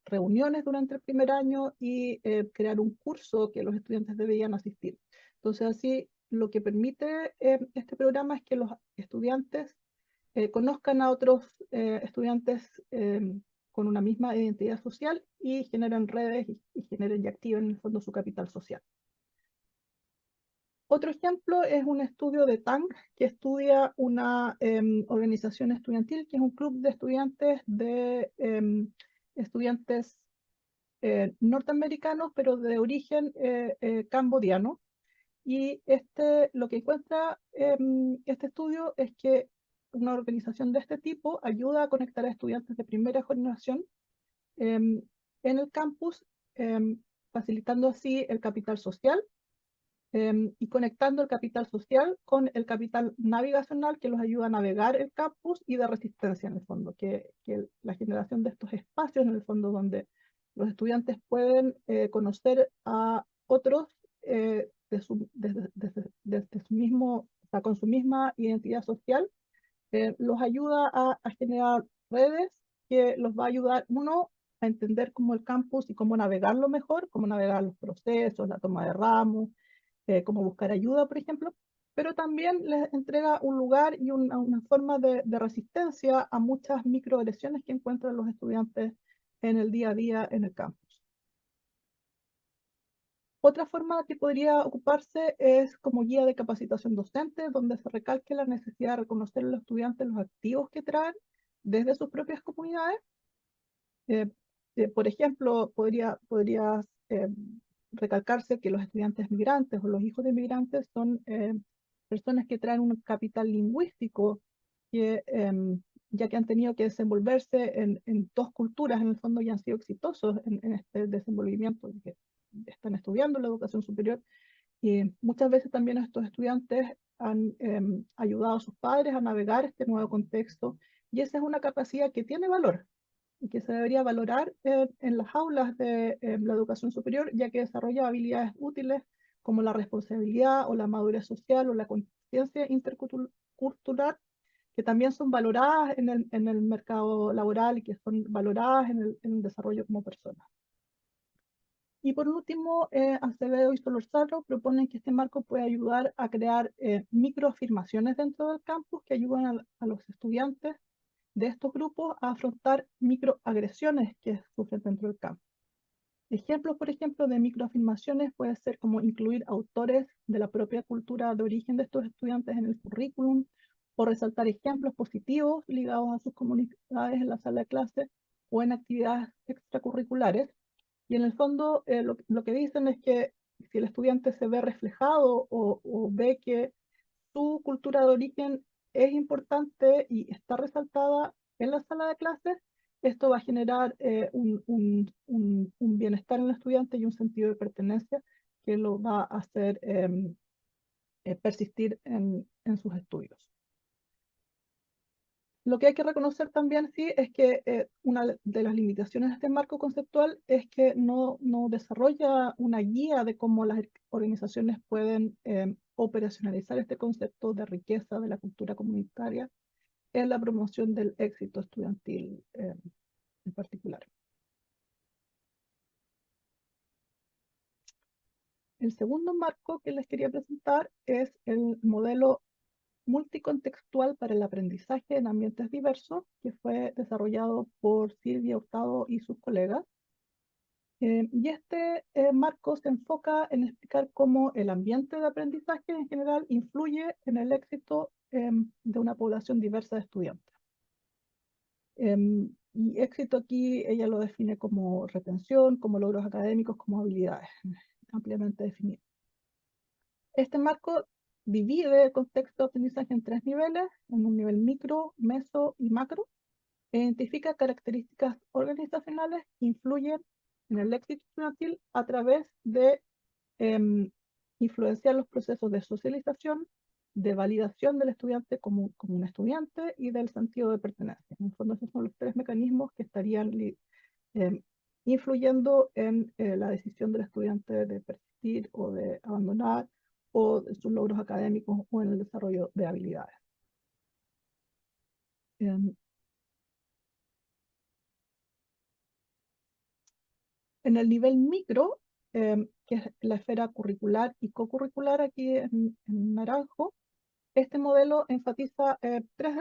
reuniones durante el primer año y crear un curso que los estudiantes debían asistir. Entonces así lo que permite este programa es que los estudiantes conozcan a otros estudiantes con una misma identidad social y generen redes y generen y activen en el fondo su capital social. Otro ejemplo es un estudio de Tang, que estudia una organización estudiantil, que es un club de estudiantes norteamericanos, pero de origen cambodiano. Y lo que encuentra este estudio es que una organización de este tipo ayuda a conectar a estudiantes de primera generación en el campus, facilitando así el capital social y conectando el capital social con el capital navigacional que los ayuda a navegar el campus y de resistencia en el fondo, que la generación de estos espacios en el fondo donde los estudiantes pueden conocer a otros desde su mismo, o sea, con su misma identidad social, los ayuda a generar redes que los va a ayudar, uno, a entender cómo el campus y cómo navegarlo mejor, cómo navegar los procesos, la toma de ramos, cómo buscar ayuda, por ejemplo, pero también les entrega un lugar y una forma de resistencia a muchas microagresiones que encuentran los estudiantes en el día a día en el campus. Otra forma que podría ocuparse es como guía de capacitación docente, donde se recalque la necesidad de reconocer a los estudiantes los activos que traen desde sus propias comunidades. Por ejemplo, podría recalcarse que los estudiantes migrantes o los hijos de migrantes son personas que traen un capital lingüístico que, ya que han tenido que desenvolverse en dos culturas en el fondo y han sido exitosos en este desenvolvimiento, que están estudiando la educación superior. Y muchas veces también estos estudiantes han ayudado a sus padres a navegar este nuevo contexto y esa es una capacidad que tiene valor y que se debería valorar en las aulas de la educación superior, ya que desarrolla habilidades útiles como la responsabilidad o la madurez social o la conciencia intercultural, que también son valoradas en el mercado laboral y que son valoradas en el desarrollo como personas. Y por último, Acevedo y Solorzano proponen que este marco puede ayudar a crear microafirmaciones dentro del campus que ayudan a los estudiantes de estos grupos a afrontar microagresiones que sufren dentro del campo. Ejemplos, por ejemplo, de microafirmaciones puede ser como incluir autores de la propia cultura de origen de estos estudiantes en el currículum o resaltar ejemplos positivos ligados a sus comunidades en la sala de clase o en actividades extracurriculares. Y en el fondo lo que dicen es que si el estudiante se ve reflejado o ve que su cultura de origen es importante y está resaltada en la sala de clases, esto va a generar un bienestar en el estudiante y un sentido de pertenencia que lo va a hacer persistir en sus estudios. Lo que hay que reconocer también, sí, es que una de las limitaciones de este marco conceptual es que no desarrolla una guía de cómo las organizaciones pueden operacionalizar este concepto de riqueza de la cultura comunitaria en la promoción del éxito estudiantil en particular. El segundo marco que les quería presentar es el modelo multicontextual para el aprendizaje en ambientes diversos, que fue desarrollado por Silvia Hurtado y sus colegas. Y este marco se enfoca en explicar cómo el ambiente de aprendizaje en general influye en el éxito de una población diversa de estudiantes. Y éxito aquí ella lo define como retención, como logros académicos, como habilidades, ampliamente definido. Este marco divide el contexto de aprendizaje en tres niveles, en un nivel micro, meso y macro. Identifica características organizacionales que influyen en el éxito estudiantil a través de influenciar los procesos de socialización, de validación del estudiante como un estudiante y del sentido de pertenencia. En el fondo, esos son los tres mecanismos que estarían influyendo en la decisión del estudiante de persistir o de abandonar o de sus logros académicos o en el desarrollo de habilidades. En el nivel micro, que es la esfera curricular y cocurricular aquí en naranjo, este modelo enfatiza tres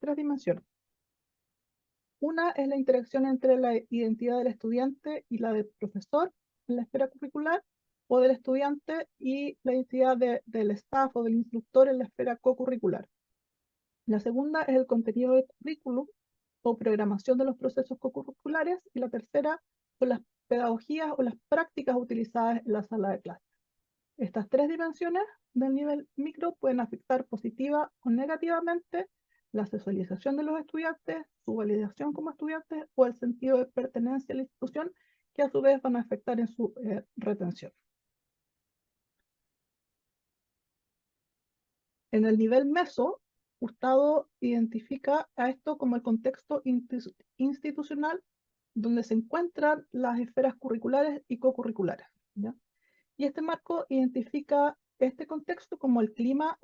tres dimensiones. Una es la interacción entre la identidad del estudiante y la del profesor en la esfera curricular, o del estudiante y la identidad del staff o del instructor en la esfera co-curricular. La segunda es el contenido del currículum o programación de los procesos co-curriculares, y la tercera son las pedagogías o las prácticas utilizadas en la sala de clase. Estas tres dimensiones del nivel micro pueden afectar positiva o negativamente la socialización de los estudiantes, su validación como estudiantes o el sentido de pertenencia a la institución, que a su vez van a afectar en su retención. En el nivel meso, Hurtado identifica a esto como el contexto institucional donde se encuentran las esferas curriculares y co-curriculares, ¿ya? Y este marco identifica este contexto como el clima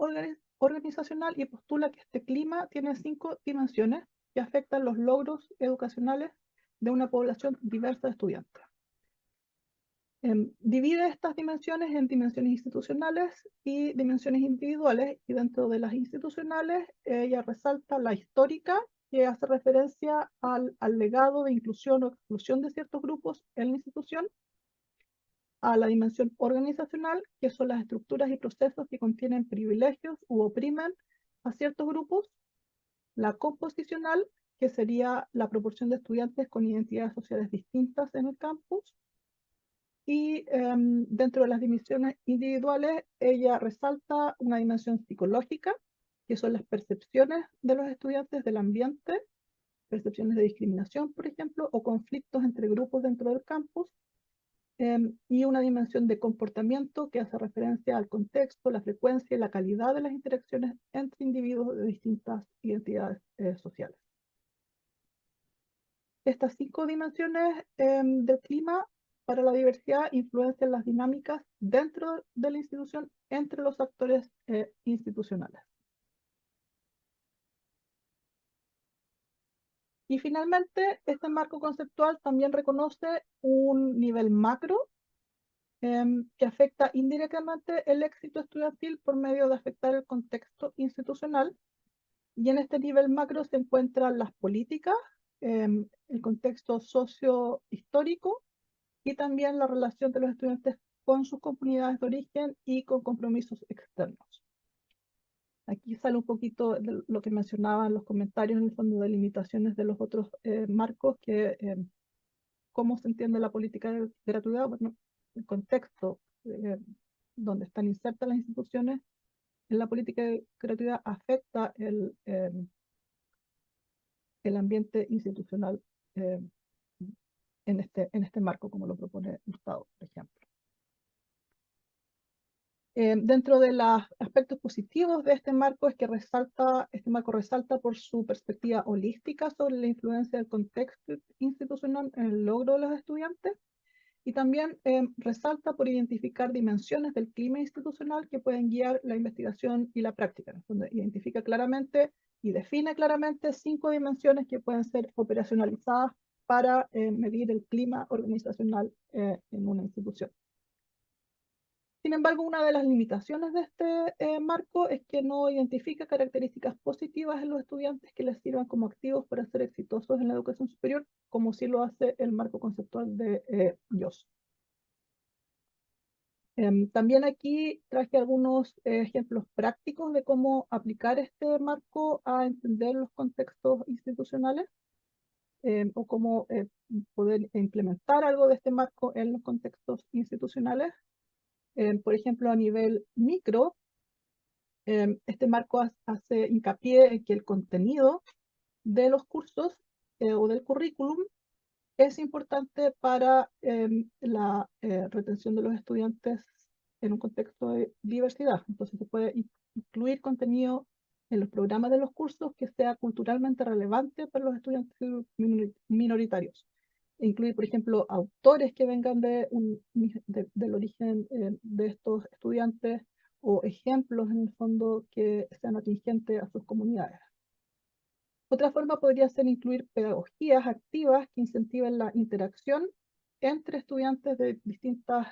organizacional y postula que este clima tiene 5 dimensiones que afectan los logros educacionales de una población diversa de estudiantes. Divide estas dimensiones en dimensiones institucionales y dimensiones individuales, y dentro de las institucionales ella resalta la histórica, que hace referencia al legado de inclusión o exclusión de ciertos grupos en la institución, a la dimensión organizacional, que son las estructuras y procesos que contienen privilegios u oprimen a ciertos grupos, la composicional, que sería la proporción de estudiantes con identidades sociales distintas en el campus, y dentro de las dimensiones individuales ella resalta una dimensión psicológica, que son las percepciones de los estudiantes del ambiente, percepciones de discriminación, por ejemplo, o conflictos entre grupos dentro del campus, y una dimensión de comportamiento que hace referencia al contexto, la frecuencia y la calidad de las interacciones entre individuos de distintas identidades sociales. Estas 5 dimensiones del clima para la diversidad influencian las dinámicas dentro de la institución entre los actores institucionales. Y finalmente, este marco conceptual también reconoce un nivel macro que afecta indirectamente el éxito estudiantil por medio de afectar el contexto institucional. Y en este nivel macro se encuentran las políticas, el contexto socio-histórico y también la relación de los estudiantes con sus comunidades de origen y con compromisos externos. Aquí sale un poquito de lo que mencionaba en los comentarios, en el fondo, de limitaciones de los otros marcos, que cómo se entiende la política de gratuidad. Bueno, el contexto donde están insertas las instituciones en la política de gratuidad afecta el ambiente institucional en este marco, como lo propone Hurtado, por ejemplo. Dentro de los aspectos positivos de este marco es que este marco resalta por su perspectiva holística sobre la influencia del contexto institucional en el logro de los estudiantes, y también resalta por identificar dimensiones del clima institucional que pueden guiar la investigación y la práctica, donde identifica claramente y define claramente 5 dimensiones que pueden ser operacionalizadas para medir el clima organizacional en una institución. Sin embargo, una de las limitaciones de este marco es que no identifica características positivas en los estudiantes que les sirvan como activos para ser exitosos en la educación superior, como sí lo hace el marco conceptual de YOS. También aquí traje algunos ejemplos prácticos de cómo aplicar este marco a entender los contextos institucionales, o cómo poder implementar algo de este marco en los contextos institucionales. Por ejemplo, a nivel micro, este marco hace hincapié en que el contenido de los cursos o del currículum es importante para la retención de los estudiantes en un contexto de diversidad. Entonces se puede incluir contenido en los programas de los cursos que sea culturalmente relevante para los estudiantes minoritarios. Incluir, por ejemplo, autores que vengan del origen de estos estudiantes, o ejemplos en el fondo que sean atingentes a sus comunidades. Otra forma podría ser incluir pedagogías activas que incentiven la interacción entre estudiantes de distintas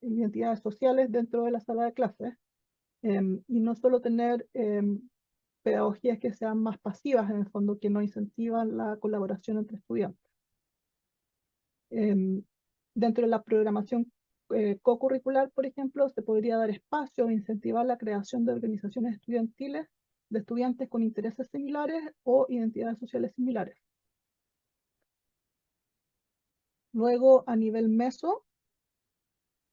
identidades sociales dentro de la sala de clases, y no solo tener pedagogías que sean más pasivas, en el fondo, que no incentivan la colaboración entre estudiantes. Dentro de la programación co-curricular, por ejemplo, se podría dar espacio e incentivar la creación de organizaciones estudiantiles de estudiantes con intereses similares o identidades sociales similares. Luego, a nivel meso,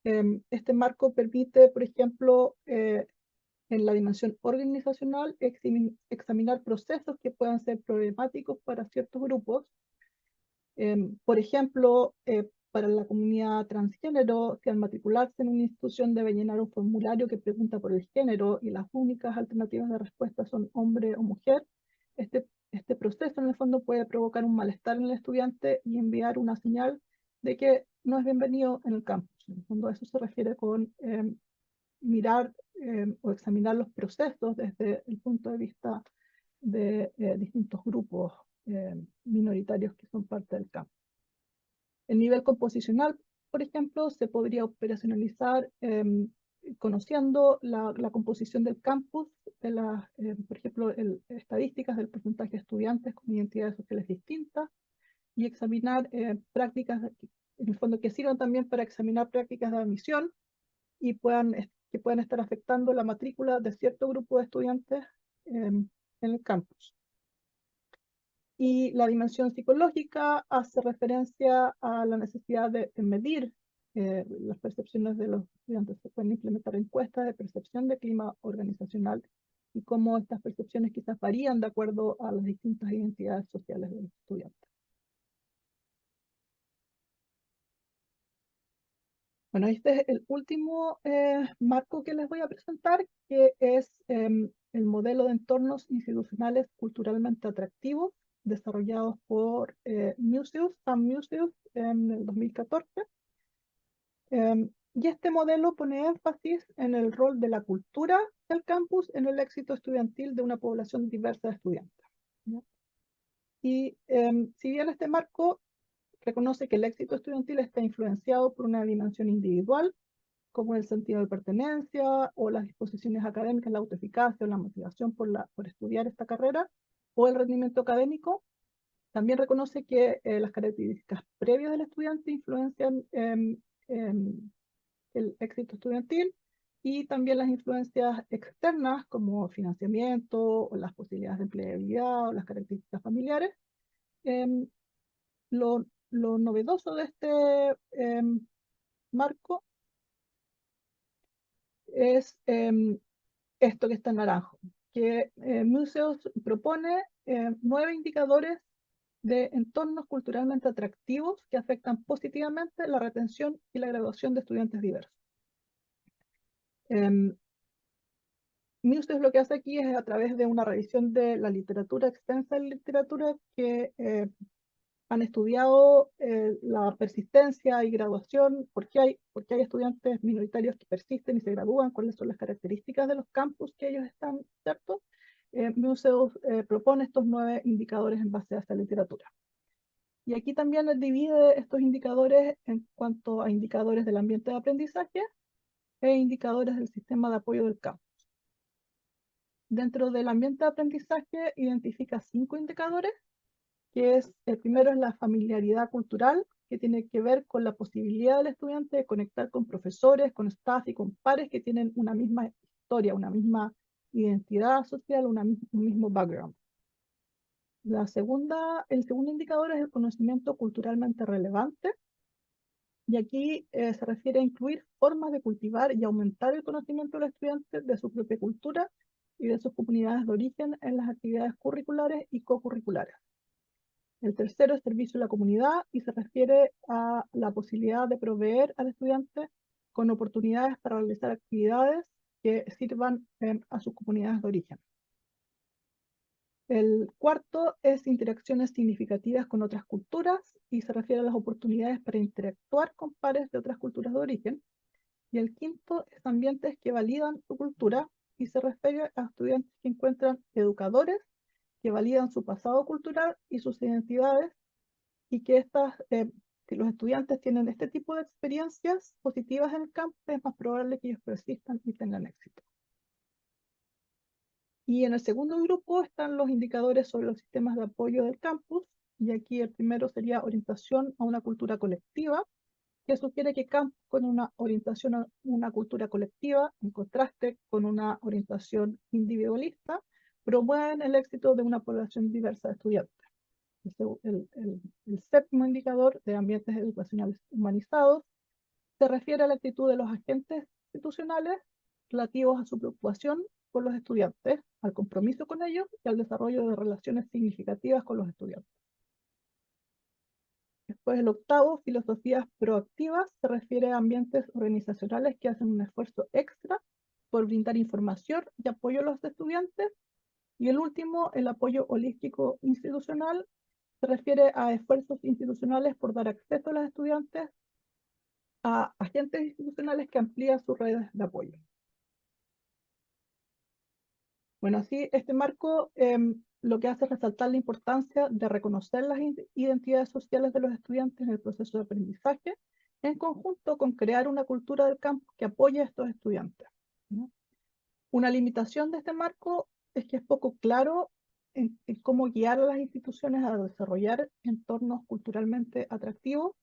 este marco permite, por ejemplo, en la dimensión organizacional, examinar procesos que puedan ser problemáticos para ciertos grupos. Por ejemplo, para la comunidad transgénero, que al matricularse en una institución debe llenar un formulario que pregunta por el género y las únicas alternativas de respuesta son hombre o mujer. Este proceso en el fondo puede provocar un malestar en el estudiante y enviar una señal de que no es bienvenido en el campus. En el fondo, a eso se refiere con mirar o examinar los procesos desde el punto de vista de distintos grupos minoritarios que son parte del campus. El nivel composicional, por ejemplo, se podría operacionalizar conociendo la composición del campus, por ejemplo, estadísticas del porcentaje de estudiantes con identidades sociales distintas, y examinar prácticas, en el fondo, que sirvan también para examinar prácticas de admisión y que puedan estar afectando la matrícula de cierto grupo de estudiantes en el campus. Y la dimensión psicológica hace referencia a la necesidad de medir las percepciones de los estudiantes. Se pueden implementar encuestas de percepción de clima organizacional y cómo estas percepciones quizás varían de acuerdo a las distintas identidades sociales de los estudiantes. Bueno, este es el último marco que les voy a presentar, que es el modelo de entornos institucionales culturalmente atractivos, desarrollados por Sam Museus en el 2014. Y este modelo pone énfasis en el rol de la cultura del campus en el éxito estudiantil de una población diversa de estudiantes, ¿ya? Y si bien este marco reconoce que el éxito estudiantil está influenciado por una dimensión individual, como el sentido de pertenencia o las disposiciones académicas, la autoeficacia o la motivación por estudiar esta carrera, o el rendimiento académico, también reconoce que las características previas del estudiante influencian el éxito estudiantil, y también las influencias externas como financiamiento o las posibilidades de empleabilidad o las características familiares. Lo novedoso de este marco es esto que está en naranjo, que Museos propone 9 indicadores de entornos culturalmente atractivos que afectan positivamente la retención y la graduación de estudiantes diversos. Museos lo que hace aquí es, a través de una revisión de la literatura, extensa literatura que han estudiado la persistencia y graduación, por qué hay estudiantes minoritarios que persisten y se gradúan, cuáles son las características de los campus que ellos están, ¿cierto? Museos propone estos 9 indicadores en base a esta literatura. Y aquí también divide estos indicadores en cuanto a indicadores del ambiente de aprendizaje e indicadores del sistema de apoyo del campus. Dentro del ambiente de aprendizaje identifica 5 indicadores, que es, el primero es la familiaridad cultural, que tiene que ver con la posibilidad del estudiante de conectar con profesores, con staff y con pares que tienen una misma historia, una misma identidad social, un mismo background. El segundo indicador es el conocimiento culturalmente relevante, y aquí se refiere a incluir formas de cultivar y aumentar el conocimiento del estudiante de su propia cultura y de sus comunidades de origen en las actividades curriculares y co-curriculares. El tercero es servicio a la comunidad y se refiere a la posibilidad de proveer al estudiante con oportunidades para realizar actividades que sirvan a sus comunidades de origen. El cuarto es interacciones significativas con otras culturas y se refiere a las oportunidades para interactuar con pares de otras culturas de origen. Y el quinto es ambientes que validan su cultura y se refiere a estudiantes que encuentran educadores que validan su pasado cultural y sus identidades, y que si los estudiantes tienen este tipo de experiencias positivas en el campo, es más probable que ellos persistan y tengan éxito. Y en el segundo grupo están los indicadores sobre los sistemas de apoyo del campus, y aquí el primero sería orientación a una cultura colectiva, que sugiere que campus con una orientación a una cultura colectiva, en contraste con una orientación individualista, promueven el éxito de una población diversa de estudiantes. El séptimo indicador de ambientes educacionales humanizados se refiere a la actitud de los agentes institucionales relativos a su preocupación por los estudiantes, al compromiso con ellos y al desarrollo de relaciones significativas con los estudiantes. Después, el octavo, filosofías proactivas, se refiere a ambientes organizacionales que hacen un esfuerzo extra por brindar información y apoyo a los estudiantes. Y el último, el apoyo holístico institucional, se refiere a esfuerzos institucionales por dar acceso a los estudiantes a agentes institucionales que amplían sus redes de apoyo. Bueno, así este marco lo que hace es resaltar la importancia de reconocer las identidades sociales de los estudiantes en el proceso de aprendizaje, en conjunto con crear una cultura del campus que apoye a estos estudiantes, ¿no? Una limitación de este marco es que es poco claro en cómo guiar a las instituciones a desarrollar entornos culturalmente atractivos,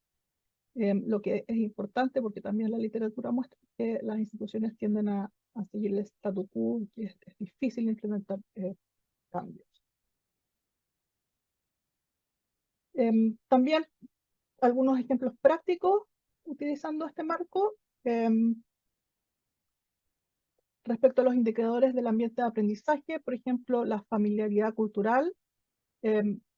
lo que es importante porque también la literatura muestra que las instituciones tienden a seguir el statu quo, que es difícil implementar cambios. También algunos ejemplos prácticos utilizando este marco. Respecto a los indicadores del ambiente de aprendizaje, por ejemplo, la familiaridad cultural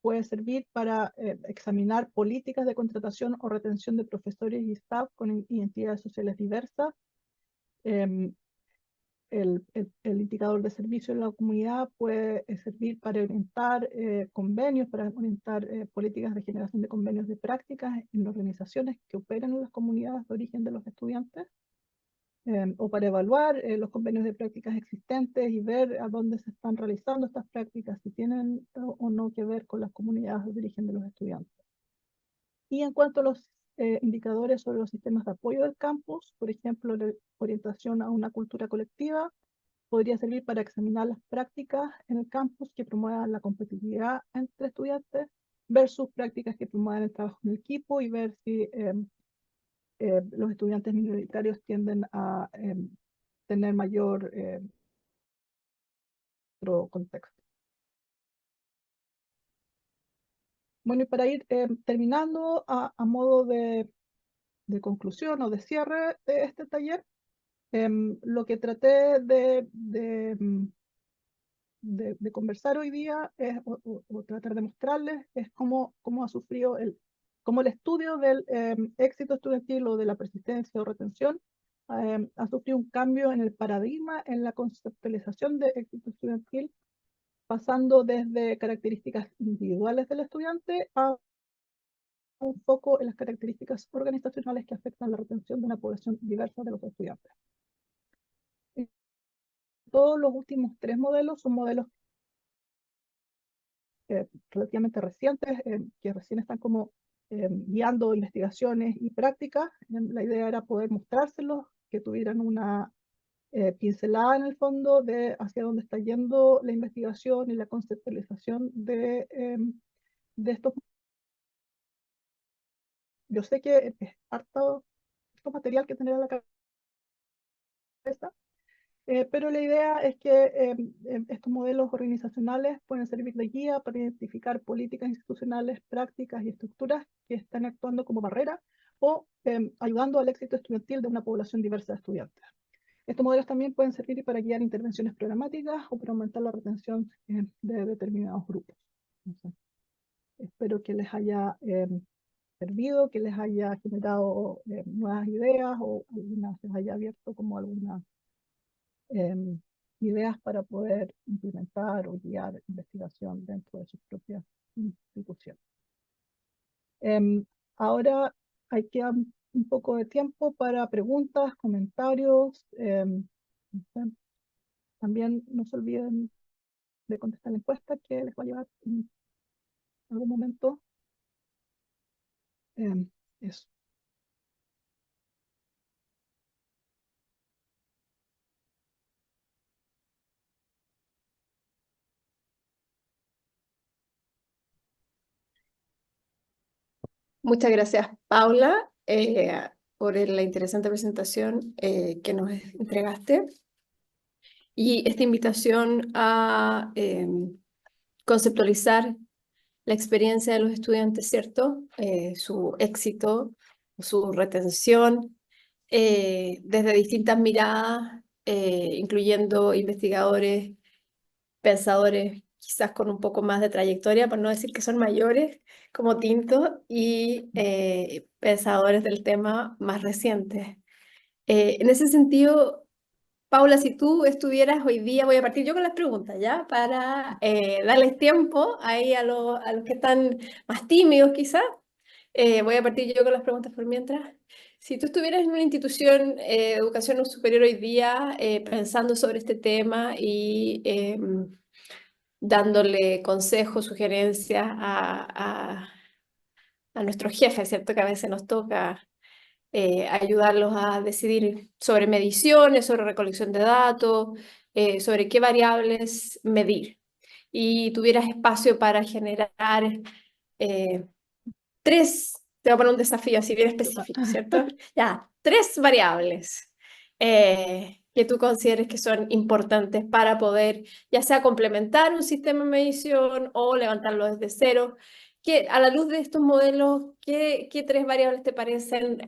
puede servir para examinar políticas de contratación o retención de profesores y staff con identidades sociales diversas. El indicador de servicio en la comunidad puede servir para orientar convenios, para orientar políticas de generación de convenios de prácticas en organizaciones que operan en las comunidades de origen de los estudiantes, o para evaluar los convenios de prácticas existentes y ver a dónde se están realizando estas prácticas, si tienen o no que ver con las comunidades de origen de los estudiantes. Y en cuanto a los indicadores sobre los sistemas de apoyo del campus, por ejemplo, la orientación a una cultura colectiva, podría servir para examinar las prácticas en el campus que promuevan la competitividad entre estudiantes versus prácticas que promuevan el trabajo en equipo y ver si los estudiantes minoritarios tienden a tener mayor otro contexto. Bueno, y para ir terminando a modo de conclusión o de cierre de este taller, lo que traté de conversar hoy día es, o tratar de mostrarles es cómo ha sufrido cómo el estudio del éxito estudiantil o de la persistencia o retención ha sufrido un cambio en el paradigma en la conceptualización de éxito estudiantil, pasando desde características individuales del estudiante a un foco en las características organizacionales que afectan la retención de una población diversa de los estudiantes. Todos los últimos tres modelos son modelos relativamente recientes, que recién están como guiando investigaciones y prácticas. La idea era poder mostrárselos, que tuvieran una pincelada en el fondo de hacia dónde está yendo la investigación y la conceptualización de estos. Yo sé que es harto material que tener en la cabeza, pero la idea es que estos modelos organizacionales pueden servir de guía para identificar políticas institucionales, prácticas y estructuras que están actuando como barrera o ayudando al éxito estudiantil de una población diversa de estudiantes. Estos modelos también pueden servir para guiar intervenciones programáticas o para aumentar la retención de determinados grupos. Entonces, espero que les haya servido, que les haya generado nuevas ideas o algunas les haya abierto como algunas ideas para poder implementar o guiar investigación dentro de sus propias instituciones. Ahora hay que un poco de tiempo para preguntas, comentarios. También no se olviden de contestar la encuesta que les va a llevar en algún momento. Eso. Muchas gracias, Paula, por la interesante presentación que nos entregaste y esta invitación a conceptualizar la experiencia de los estudiantes, ¿cierto? Su éxito, su retención, desde distintas miradas, incluyendo investigadores, pensadores quizás con un poco más de trayectoria, por no decir que son mayores, como Tinto, y pensadores del tema más recientes. En ese sentido, Paula, si tú estuvieras hoy día, voy a partir yo con las preguntas, ¿ya? Para darles tiempo ahí a los que están más tímidos quizás. Voy a partir yo con las preguntas por mientras. Si tú estuvieras en una institución de educación superior hoy día pensando sobre este tema y dándole consejos, sugerencias a nuestros jefes, ¿cierto? Que a veces nos toca ayudarlos a decidir sobre mediciones, sobre recolección de datos, sobre qué variables medir. Y tuvieras espacio para generar eh, te voy a poner un desafío así bien específico, ¿cierto? Ya, tres variables que tú consideres que son importantes para poder ya sea complementar un sistema de medición o levantarlo desde cero. A la luz de estos modelos, ¿qué tres variables te parecen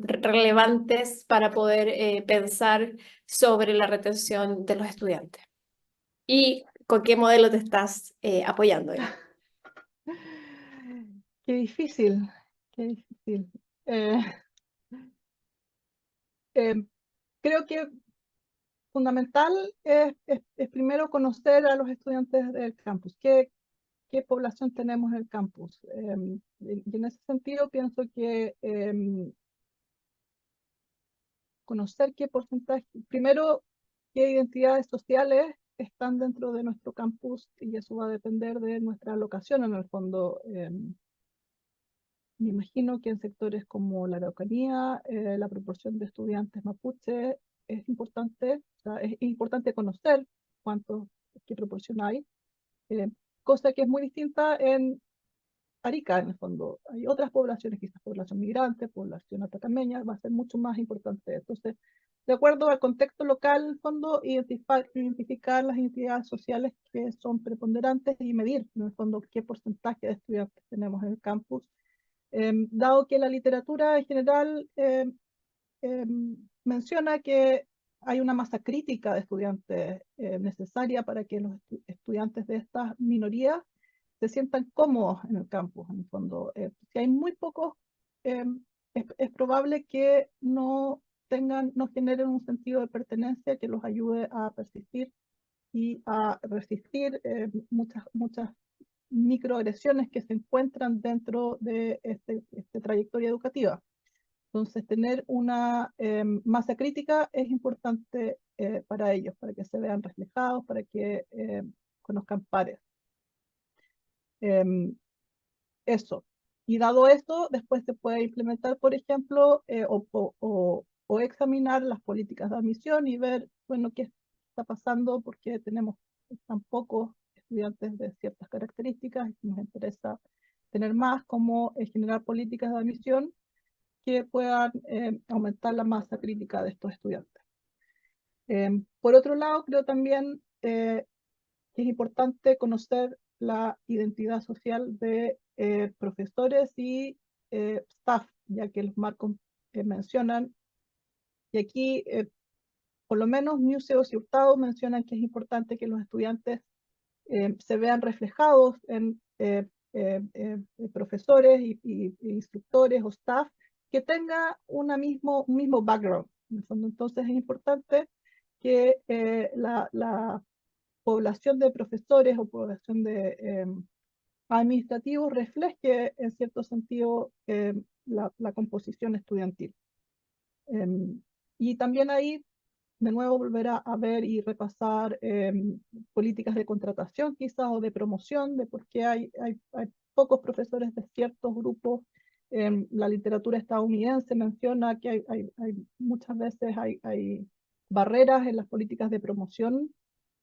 relevantes para poder pensar sobre la retención de los estudiantes? ¿Y con qué modelo te estás apoyando ahí? Qué difícil, qué difícil. Eh, eh, Creo que fundamental es primero conocer a los estudiantes del campus. ¿Qué población tenemos en el campus? Y en ese sentido pienso que conocer qué porcentaje, primero, qué identidades sociales están dentro de nuestro campus y eso va a depender de nuestra locación en el fondo. Me imagino que en sectores como la Araucanía, la proporción de estudiantes mapuche es importante, o sea, es importante conocer qué proporción hay, eh, cosa que es muy distinta en Arica, en el fondo. Hay otras poblaciones, quizás población migrante, población atacameña, va a ser mucho más importante. Entonces, de acuerdo al contexto local, en el fondo, identificar las identidades sociales que son preponderantes y medir, en el fondo, qué porcentaje de estudiantes tenemos en el campus. Dado que la literatura en general menciona que hay una masa crítica de estudiantes necesaria para que los estudiantes de estas minorías se sientan cómodos en el campus, en el fondo. Si hay muy pocos, eh, es probable que no generen un sentido de pertenencia que los ayude a persistir y a resistir muchas microagresiones que se encuentran dentro de esta trayectoria educativa. Entonces, tener una masa crítica es importante para ellos, para que se vean reflejados, para que conozcan pares. Eso. Y dado esto, después se puede implementar, por ejemplo, o examinar las políticas de admisión y ver, bueno, qué está pasando, porque tenemos tan pocos estudiantes de ciertas características y nos interesa tener más, como generar políticas de admisión que puedan aumentar la masa crítica de estos estudiantes. Por otro lado, creo también que es importante conocer la identidad social de profesores y staff, ya que los marcos mencionan, y aquí por lo menos Museos y Hurtado mencionan que es importante que los estudiantes se vean reflejados en profesores y instructores o staff que tenga un mismo background. Entonces es importante que la población de profesores o población de administrativos refleje en cierto sentido la composición estudiantil. Y también ahí, de nuevo, volver a ver y repasar políticas de contratación quizás o de promoción, de por qué hay pocos profesores de ciertos grupos. La literatura estadounidense menciona que muchas veces hay barreras en las políticas de promoción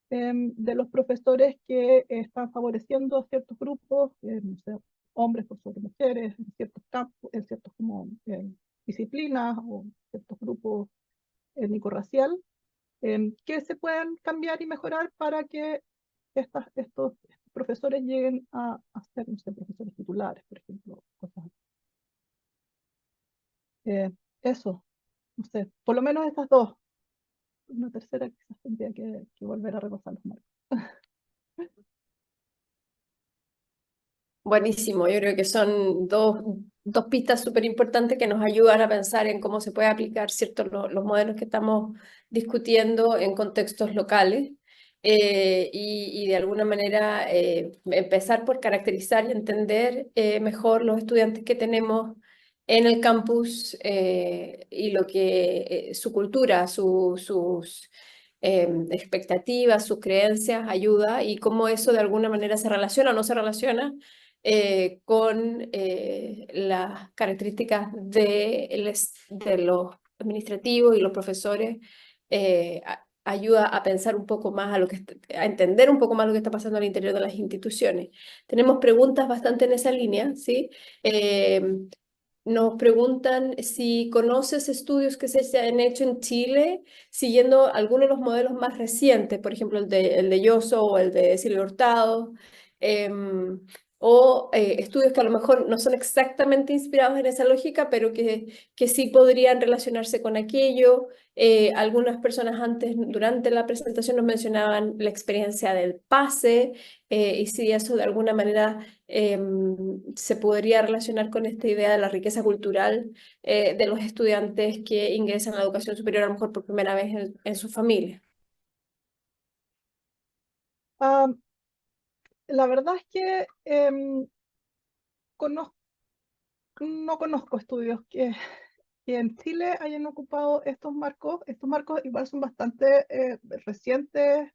de los profesores que están favoreciendo a ciertos grupos, no sé, hombres por sobre mujeres en ciertos campos, en ciertos como, disciplinas o ciertos grupos étnico-racial, que se pueden cambiar y mejorar para que estos profesores lleguen a ser, no sé, profesores titulares, por ejemplo, cosas así. Eso, no sé, por lo menos estas dos. Una tercera quizás tendría que volver a repasar los marcos. Buenísimo, yo creo que son dos pistas súper importantes que nos ayudan a pensar en cómo se puede aplicar ciertos los modelos que estamos discutiendo en contextos locales y de alguna manera empezar por caracterizar y entender mejor los estudiantes que tenemos en el campus y lo que su cultura, sus expectativas, sus creencias ayuda y cómo eso de alguna manera se relaciona o no se relaciona con las características de los administrativos y los profesores, ayuda a pensar un poco más a entender un poco más lo que está pasando al interior de las instituciones. Tenemos preguntas bastante en esa línea, ¿sí? Nos preguntan si conoces estudios que se han hecho en Chile siguiendo algunos de los modelos más recientes, por ejemplo, el de Yoso o el de Silvio Hurtado, o estudios que a lo mejor no son exactamente inspirados en esa lógica, pero que sí podrían relacionarse con aquello. Algunas personas antes, durante la presentación, nos mencionaban la experiencia del pase y si eso de alguna manera se podría relacionar con esta idea de la riqueza cultural de los estudiantes que ingresan a la educación superior a lo mejor por primera vez en su familia. Ah, la verdad es que conozco, no conozco estudios que en Chile hayan ocupado estos marcos. Estos marcos igual son bastante recientes,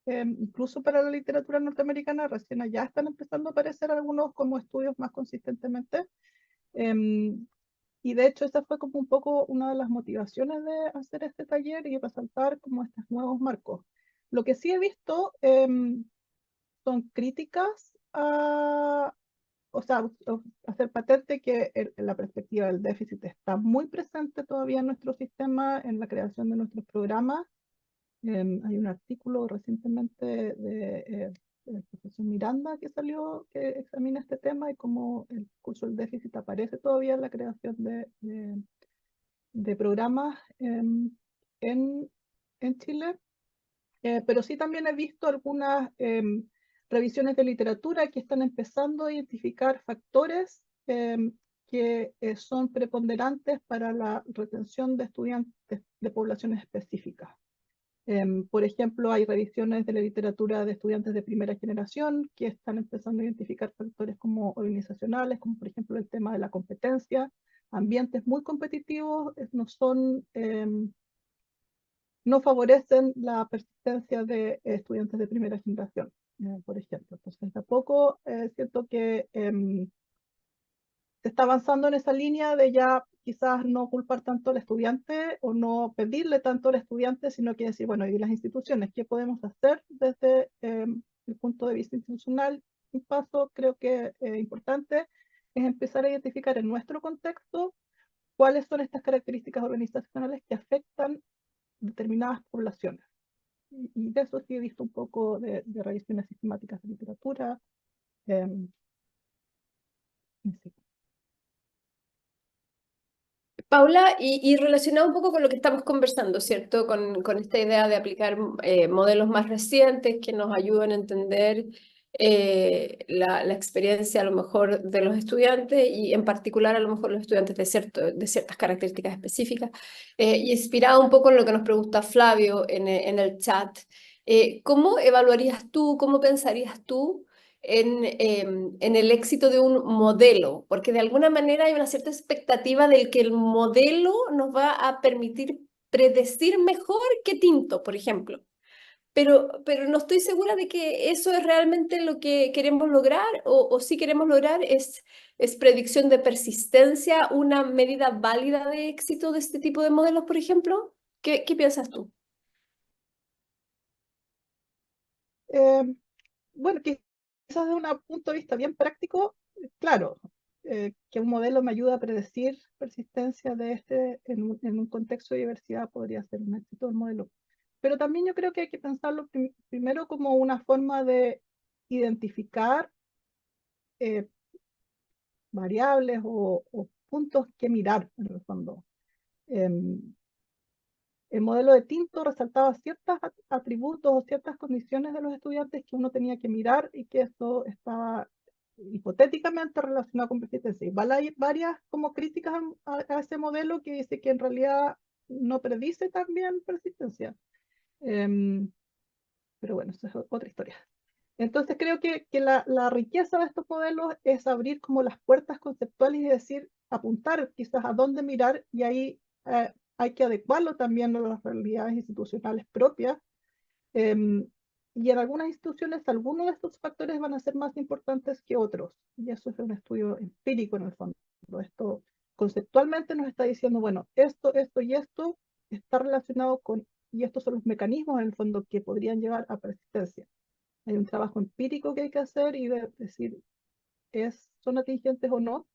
incluso para la literatura norteamericana, recién allá están empezando a aparecer algunos como estudios más consistentemente. Em, y de hecho esa fue como un poco una de las motivaciones de hacer este taller y resaltar como estos nuevos marcos. Lo que sí he visto son críticas a, o sea, hacer patente que la perspectiva del déficit está muy presente todavía en nuestro sistema, en la creación de nuestros programas. Hay un artículo recientemente del profesor Miranda que salió, que examina este tema y cómo el curso del déficit aparece todavía en la creación de programas en Chile. Pero sí también he visto algunas revisiones de literatura que están empezando a identificar factores que son preponderantes para la retención de estudiantes de poblaciones específicas. Por ejemplo, hay revisiones de la literatura de estudiantes de primera generación que están empezando a identificar factores como organizacionales, como por ejemplo el tema de la competencia. Ambientes muy competitivos no favorecen la persistencia de estudiantes de primera generación, por ejemplo. Entonces, tampoco siento que se está avanzando en esa línea de ya quizás no culpar tanto al estudiante o no pedirle tanto al estudiante, sino que decir, bueno, y las instituciones, ¿qué podemos hacer desde el punto de vista institucional? Un paso creo que importante es empezar a identificar en nuestro contexto cuáles son estas características organizacionales que afectan determinadas poblaciones. Y de eso sí he visto un poco de revisiones sistemáticas de literatura. Eh, sí. Paula, y relacionado un poco con lo que estamos conversando, ¿cierto? Con esta idea de aplicar modelos más recientes que nos ayudan a entender la experiencia a lo mejor de los estudiantes y en particular a lo mejor los estudiantes de ciertas características específicas. Y inspirado un poco en lo que nos pregunta Flavio en el chat, ¿cómo evaluarías tú, cómo pensarías tú en el éxito de un modelo, porque de alguna manera hay una cierta expectativa del que el modelo nos va a permitir predecir mejor que Tinto, por ejemplo. Pero no estoy segura de que eso es realmente lo que queremos lograr o si queremos lograr es predicción de persistencia, una medida válida de éxito de este tipo de modelos, por ejemplo. ¿Qué piensas tú? Eh, bueno, quizás desde un punto de vista bien práctico, claro, que un modelo me ayuda a predecir persistencia de en un contexto de diversidad podría ser un éxito del modelo. Pero también yo creo que hay que pensarlo primero como una forma de identificar eh, variables o puntos que mirar en el fondo. El modelo de Tinto resaltaba ciertos atributos o ciertas condiciones de los estudiantes que uno tenía que mirar y que eso estaba hipotéticamente relacionado con persistencia. Hay varias como críticas a ese modelo que dice que en realidad no predice también persistencia. Pero bueno, eso es otra historia. Entonces creo que la riqueza de estos modelos es abrir como las puertas conceptuales y decir, apuntar quizás a dónde mirar y ahí hay que adecuarlo también a las realidades institucionales propias. Y en algunas instituciones algunos de estos factores van a ser más importantes que otros. Y eso es un estudio empírico en el fondo. Esto conceptualmente nos está diciendo, bueno, esto y esto está relacionado con, y estos son los mecanismos en el fondo que podrían llevar a persistencia. Hay un trabajo empírico que hay que hacer y decir, ¿son atingentes o no?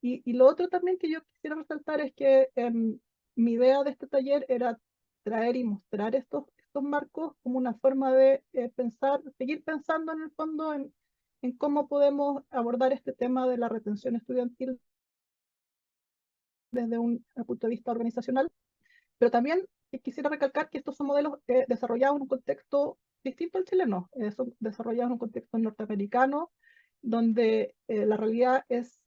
Y lo otro también que yo quisiera resaltar es que mi idea de este taller era traer y mostrar estos marcos como una forma de pensar, seguir pensando en el fondo en cómo podemos abordar este tema de la retención estudiantil desde un punto de vista organizacional, pero también quisiera recalcar que estos son modelos desarrollados en un contexto distinto al chileno, son desarrollados en un contexto norteamericano, donde la realidad es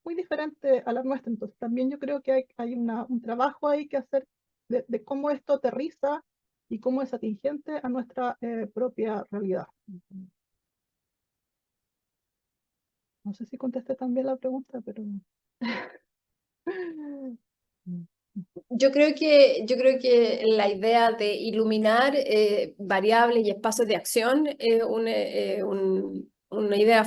muy diferente a la nuestra. Entonces también yo creo que hay un trabajo ahí que hacer de cómo esto aterriza y cómo es atingente a nuestra propia realidad. No sé si contesté también la pregunta, pero... Yo creo que la idea de iluminar variables y espacios de acción es una idea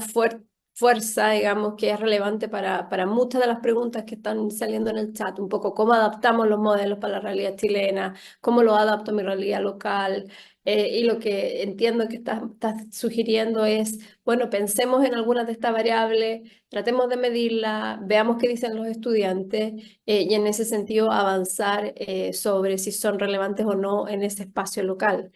fuerza, digamos, que es relevante para muchas de las preguntas que están saliendo en el chat. Un poco cómo adaptamos los modelos para la realidad chilena, cómo lo adapto a mi realidad local. Y lo que entiendo que estás sugiriendo es, bueno, pensemos en algunas de estas variables, tratemos de medirlas, veamos qué dicen los estudiantes y en ese sentido avanzar sobre si son relevantes o no en ese espacio local.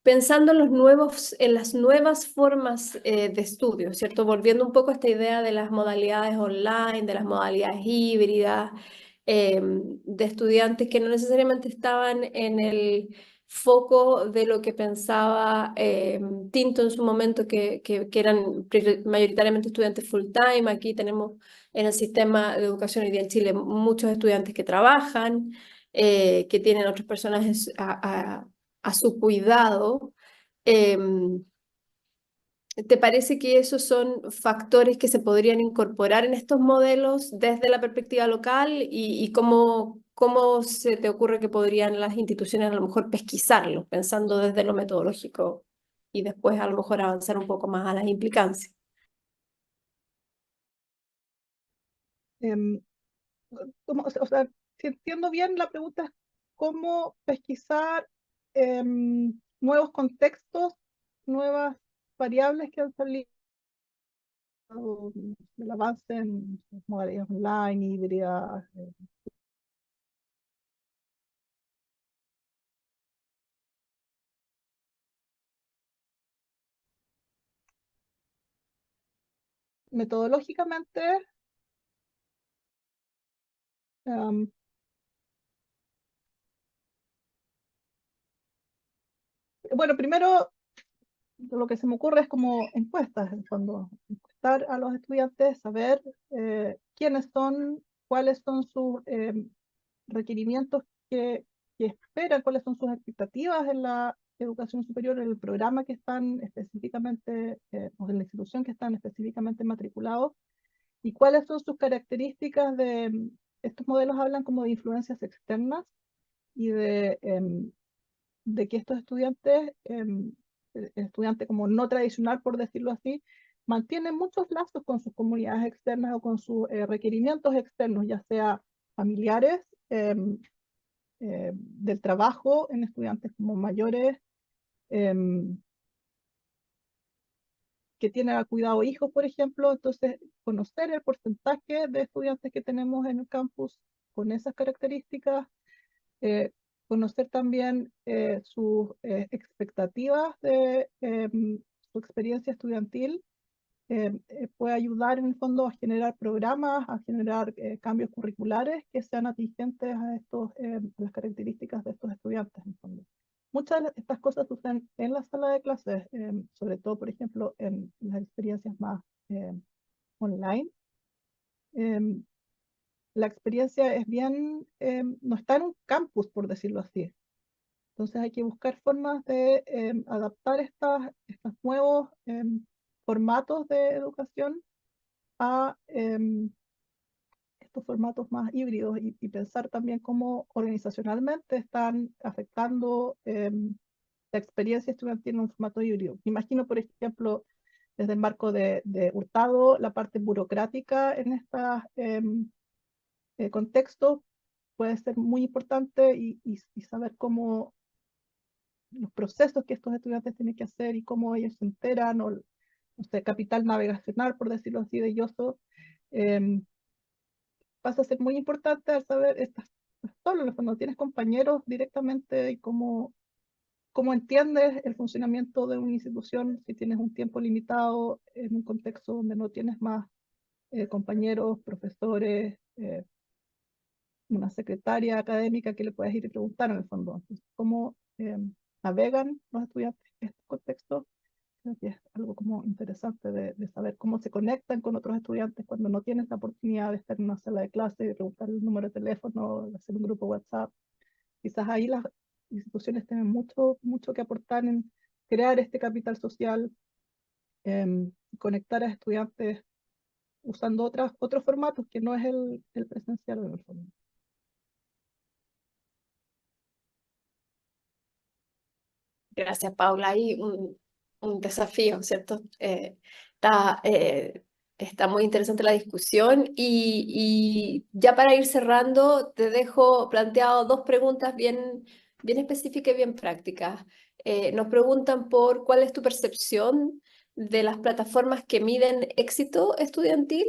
Pensando en las nuevas formas de estudio, ¿cierto? Volviendo un poco a esta idea de las modalidades online, de las modalidades híbridas, de estudiantes que no necesariamente estaban en el foco de lo que pensaba Tinto en su momento, que eran mayoritariamente estudiantes full time. Aquí tenemos en el sistema de educación hoy día en Chile muchos estudiantes que trabajan, que tienen otras personas a su cuidado. Em, ¿Te parece que esos son factores que se podrían incorporar en estos modelos desde la perspectiva local y cómo se te ocurre que podrían las instituciones a lo mejor pesquisarlo, pensando desde lo metodológico y después a lo mejor avanzar un poco más a las implicancias? em, o sea, si entiendo bien, la pregunta es cómo pesquisar nuevos contextos, nuevas variables que han salido del avance en modalidades online, híbridas. Metodológicamente, em, bueno, primero lo que se me ocurre es como encuestas, en el fondo, encuestar a los estudiantes, saber quiénes son, cuáles son sus requerimientos que esperan, cuáles son sus expectativas en la educación superior, en el programa que están específicamente, o en la institución que están específicamente matriculados, y cuáles son sus características estos modelos hablan como de influencias externas y de que estos estudiantes, estudiante como no tradicional, por decirlo así, mantienen muchos lazos con sus comunidades externas o con sus requerimientos externos, ya sea familiares, del trabajo en estudiantes como mayores, que tiene a cuidado hijos, por ejemplo. Entonces, conocer el porcentaje de estudiantes que tenemos en el campus con esas características, conocer también sus expectativas de su experiencia estudiantil, puede ayudar en el fondo a generar programas, a generar cambios curriculares que sean atingentes a las características de estos estudiantes en el fondo. Muchas de estas cosas suceden en la sala de clases, sobre todo, por ejemplo, en las experiencias más online. La experiencia es bien, no está en un campus, por decirlo así. Entonces hay que buscar formas de adaptar estos nuevos formatos de educación a estos formatos más híbridos y pensar también cómo organizacionalmente están afectando la experiencia estudiantil en un formato híbrido. Imagino, por ejemplo, desde el marco de Hurtado, la parte burocrática en estos contextos puede ser muy importante y saber cómo los procesos que estos estudiantes tienen que hacer y cómo ellos se enteran, o no sé, capital navegacional, por decirlo así, de Yoso, pasa a ser muy importante al saber, estás solo, cuando tienes compañeros directamente y cómo entiendes el funcionamiento de una institución si tienes un tiempo limitado en un contexto donde no tienes más compañeros, profesores, una secretaria académica que le puedes ir y preguntar en el fondo. Entonces, cómo navegan los estudiantes en estos contextos. Creo que es algo como interesante de saber cómo se conectan con otros estudiantes cuando no tienes la oportunidad de estar en una sala de clase y preguntar el número de teléfono, hacer un grupo WhatsApp. Quizás ahí las instituciones tienen mucho que aportar en crear este capital social, conectar a estudiantes usando otros formatos que no es el presencial en el fondo. Gracias, Paula. Hay un desafío, ¿cierto? Está muy interesante la discusión y ya para ir cerrando, te dejo planteado dos preguntas bien específicas y bien prácticas. Nos preguntan por cuál es tu percepción de las plataformas que miden éxito estudiantil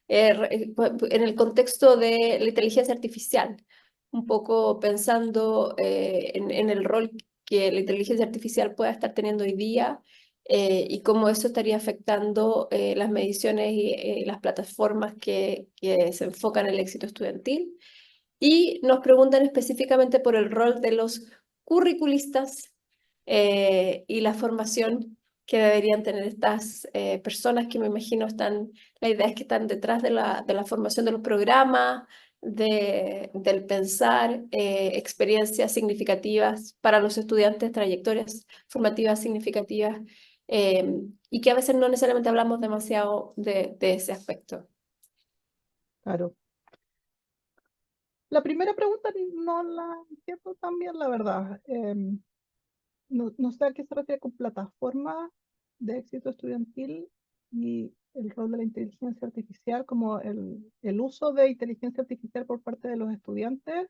en el contexto de la inteligencia artificial, un poco pensando en el rol que la inteligencia artificial pueda estar teniendo hoy día y cómo eso estaría afectando las mediciones y las plataformas que se enfocan en el éxito estudiantil. Y nos preguntan específicamente por el rol de los curriculistas y la formación que deberían tener estas personas que me imagino la idea es que están detrás de la formación de los programas, del pensar experiencias significativas para los estudiantes, trayectorias formativas significativas, y que a veces no necesariamente hablamos demasiado de ese aspecto. Claro. La primera pregunta no la entiendo tan bien, la verdad. No sé a qué se refiere con plataforma de éxito estudiantil y el rol de la inteligencia artificial, como el uso de inteligencia artificial por parte de los estudiantes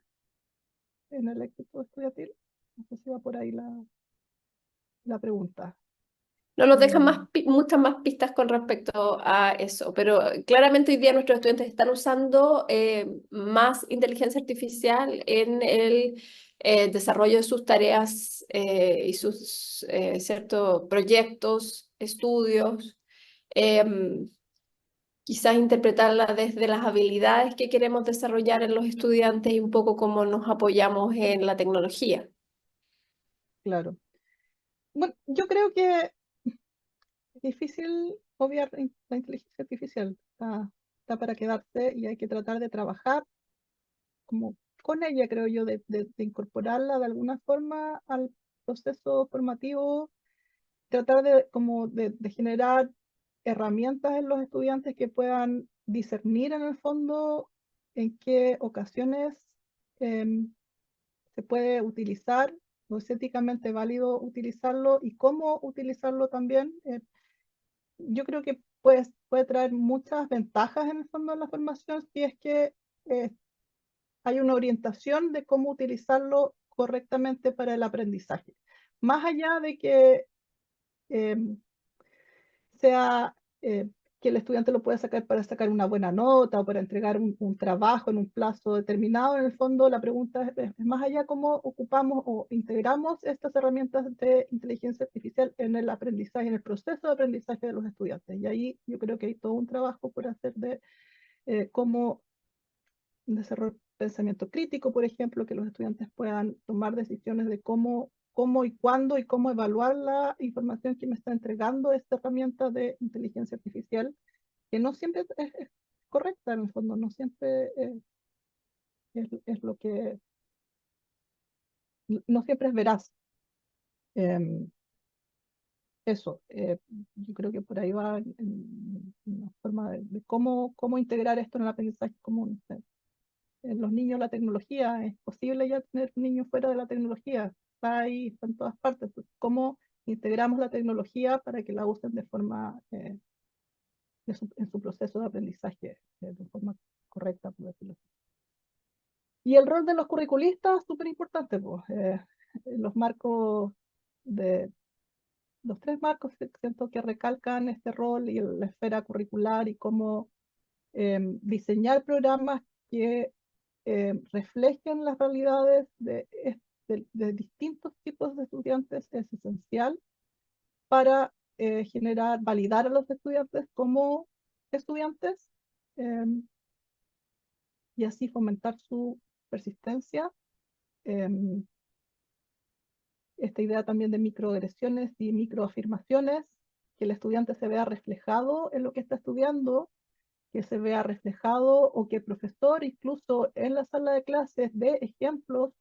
en el éxito estudiantil. No sé si va por ahí la pregunta. No nos dejan muchas más pistas con respecto a eso, pero claramente hoy día nuestros estudiantes están usando más inteligencia artificial en el desarrollo de sus tareas y sus ciertos proyectos, estudios, quizás interpretarla desde las habilidades que queremos desarrollar en los estudiantes y un poco cómo nos apoyamos en la tecnología. Claro. Bueno, yo creo que es difícil obviar la inteligencia artificial. Está para quedarse y hay que tratar de trabajar como con ella, creo yo, de incorporarla de alguna forma al proceso formativo, tratar de generar herramientas en los estudiantes que puedan discernir en el fondo en qué ocasiones se puede utilizar, o es éticamente válido utilizarlo y cómo utilizarlo también. Yo creo que puede traer muchas ventajas en el fondo de la formación si es que hay una orientación de cómo utilizarlo correctamente para el aprendizaje. Más allá de que sea que el estudiante lo pueda sacar para sacar una buena nota o para entregar un trabajo en un plazo determinado. En el fondo, la pregunta es más allá cómo ocupamos o integramos estas herramientas de inteligencia artificial en el aprendizaje, en el proceso de aprendizaje de los estudiantes. Y ahí yo creo que hay todo un trabajo por hacer de cómo desarrollar pensamiento crítico, por ejemplo, que los estudiantes puedan tomar decisiones de cómo y cuándo y cómo evaluar la información que me está entregando esta herramienta de inteligencia artificial, que no siempre es correcta, en el fondo, no siempre es lo que, no siempre es veraz. Eso, yo creo que por ahí va en una forma de cómo integrar esto en el aprendizaje común. En los niños la tecnología, es posible ya tener niños fuera de la tecnología, está ahí, está en todas partes. Pues, ¿cómo integramos la tecnología para que la usen de forma, en su proceso de aprendizaje, de forma correcta, por decirlo así? Y el rol de los curriculistas, súper importante, pues, los marcos de los tres marcos siento que recalcan este rol y la esfera curricular y cómo diseñar programas que reflejen las realidades de distintos tipos de estudiantes es esencial para validar a los estudiantes como estudiantes y así fomentar su persistencia. Esta idea también de microagresiones y microafirmaciones, que el estudiante se vea reflejado en lo que está estudiando, que se vea reflejado o que el profesor incluso en la sala de clases dé ejemplos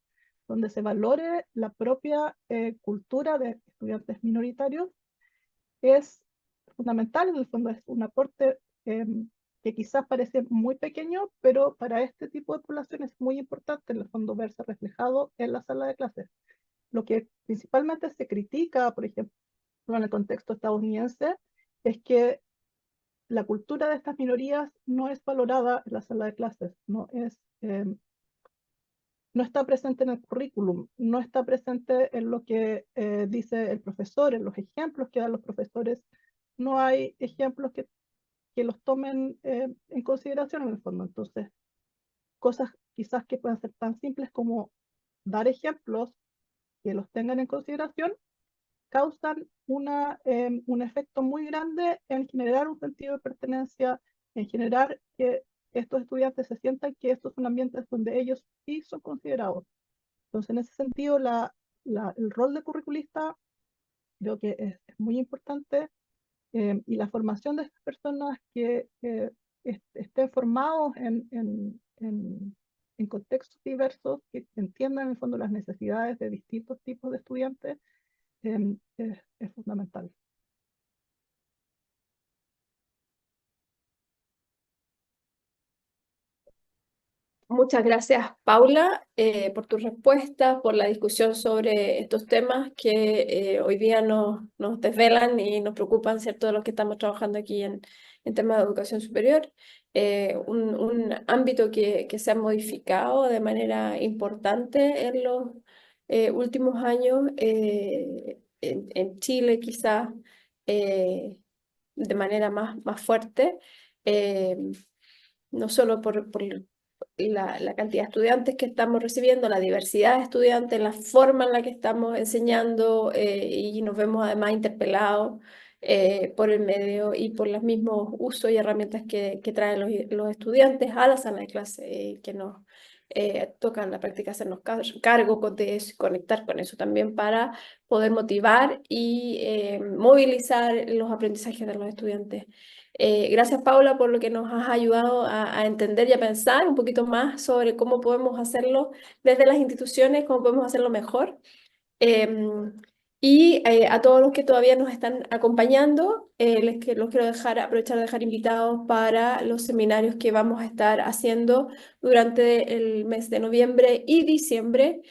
donde se valore la propia cultura de estudiantes minoritarios, es fundamental. En el fondo es un aporte que quizás parece muy pequeño, pero para este tipo de población es muy importante en el fondo verse reflejado en la sala de clases. Lo que principalmente se critica, por ejemplo, en el contexto estadounidense, es que la cultura de estas minorías no es valorada en la sala de clases, no está presente en el currículum, no está presente en lo que dice el profesor, en los ejemplos que dan los profesores. No hay ejemplos que los tomen en consideración en el fondo. Entonces, cosas quizás que puedan ser tan simples como dar ejemplos que los tengan en consideración, causan un efecto muy grande en generar un sentido de pertenencia, en generar que estos estudiantes se sientan que estos son ambientes donde ellos sí son considerados. Entonces, en ese sentido, el rol de curriculista creo que es muy importante, y la formación de estas personas que estén formados en contextos diversos, que entiendan en el fondo las necesidades de distintos tipos de estudiantes, es fundamental. Muchas gracias, Paula, por tu respuesta, por la discusión sobre estos temas que hoy día nos desvelan y nos preocupan, ¿cierto?, de los que estamos trabajando aquí en temas de educación superior. Un ámbito que se ha modificado de manera importante en los últimos años, en Chile quizás de manera más fuerte. No solo por la cantidad de estudiantes que estamos recibiendo, la diversidad de estudiantes, la forma en la que estamos enseñando, y nos vemos además interpelados por el medio y por los mismos usos y herramientas que traen los estudiantes a la sala de clase, que nos toca en la práctica hacernos cargo de eso, conectar con eso también para poder motivar y movilizar los aprendizajes de los estudiantes. Gracias, Paula, por lo que nos has ayudado a entender y a pensar un poquito más sobre cómo podemos hacerlo desde las instituciones, cómo podemos hacerlo mejor. A todos los que todavía nos están acompañando, los quiero aprovechar de dejar invitados para los seminarios que vamos a estar haciendo durante el mes de noviembre y diciembre.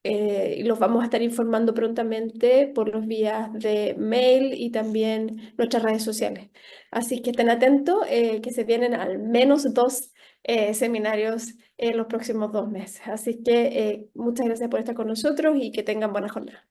Y los vamos a estar informando prontamente por los vías de mail y también nuestras redes sociales. Así que estén atentos, que se vienen al menos 2 seminarios en los próximos 2 meses. Así que muchas gracias por estar con nosotros y que tengan buena jornada.